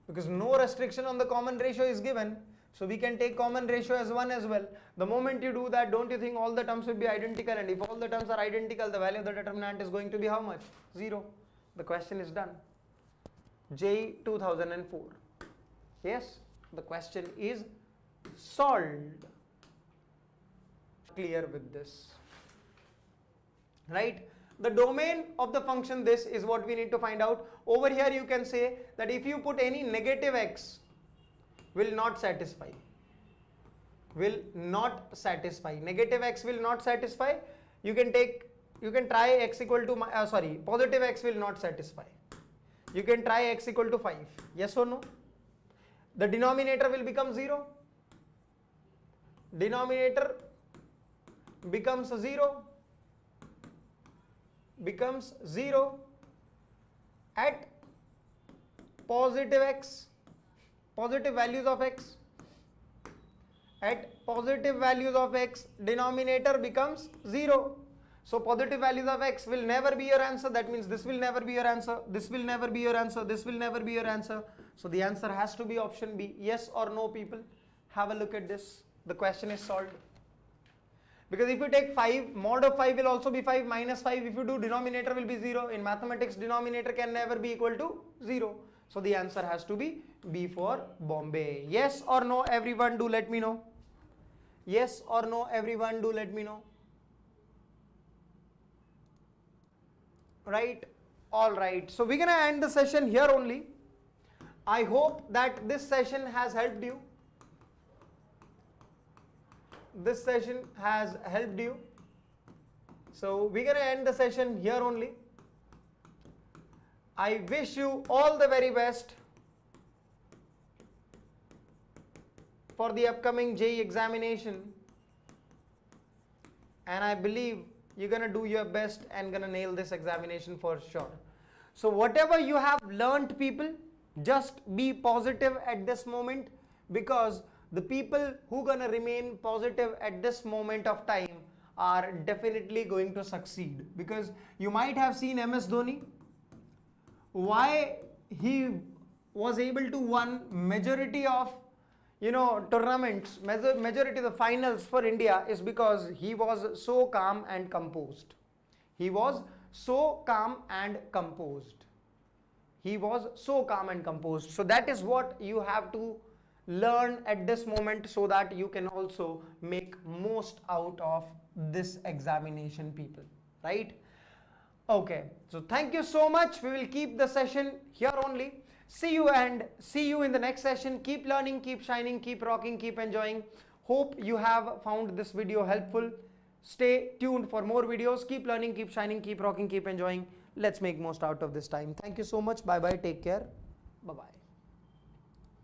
Because no restriction on the common ratio is given, so we can take common ratio as 1 as well. The moment you do that, don't you think all the terms will be identical? And if all the terms are identical, the value of the determinant is going to be how much? 0. The question is done. JEE 2004. Yes, the question is solved. Clear with this, right? the domain of the function, this is what we need to find out. Over here you can say that if you put any negative x, will not satisfy. Will not satisfy. Negative x will not satisfy. You can try x equal to positive x will not satisfy. You can try x equal to 5. Yes or no? The denominator will become 0. Denominator becomes 0. Becomes 0 at positive x, positive values of x. At positive values of x, denominator becomes 0. So positive values of x will never be your answer. That means this will never be your answer. This will never be your answer. This will never be your answer. So the answer has to be option B. Yes or no, people? Have a look at this. The question is solved. Because if you take 5, mod of 5 will also be 5, minus 5, if you do, denominator will be 0. In mathematics, denominator can never be equal to 0. So the answer has to be B for Bombay. Yes or no, everyone, do let me know. Yes or no, everyone, do let me know. Right? Alright. So we're going to end the session here only. I hope that this session has helped you. This session has helped you. So we're going to end the session here only. I wish you all the very best for the upcoming JEE examination, and I believe you're going to do your best and going to nail this examination for sure. So whatever you have learnt, people, just be positive at this moment, because the people who gonna remain positive at this moment of time are definitely going to succeed. Because you might have seen MS Dhoni, why he was able to win majority of tournaments, majority of the finals for India, is because he was so calm and composed. He was so calm and composed. He was so calm and composed. So that is what you have to learn at this moment, so that you can also make most out of this examination, people. Right? Okay. So thank you so much. We will keep the session here only. See you in the next session. Keep learning, keep shining, keep rocking, keep enjoying. Hope you have found this video helpful. Stay tuned for more videos. Keep learning, keep shining, keep rocking, keep enjoying. Let's make most out of this time. Thank you so much. Bye bye. Take care. Bye bye.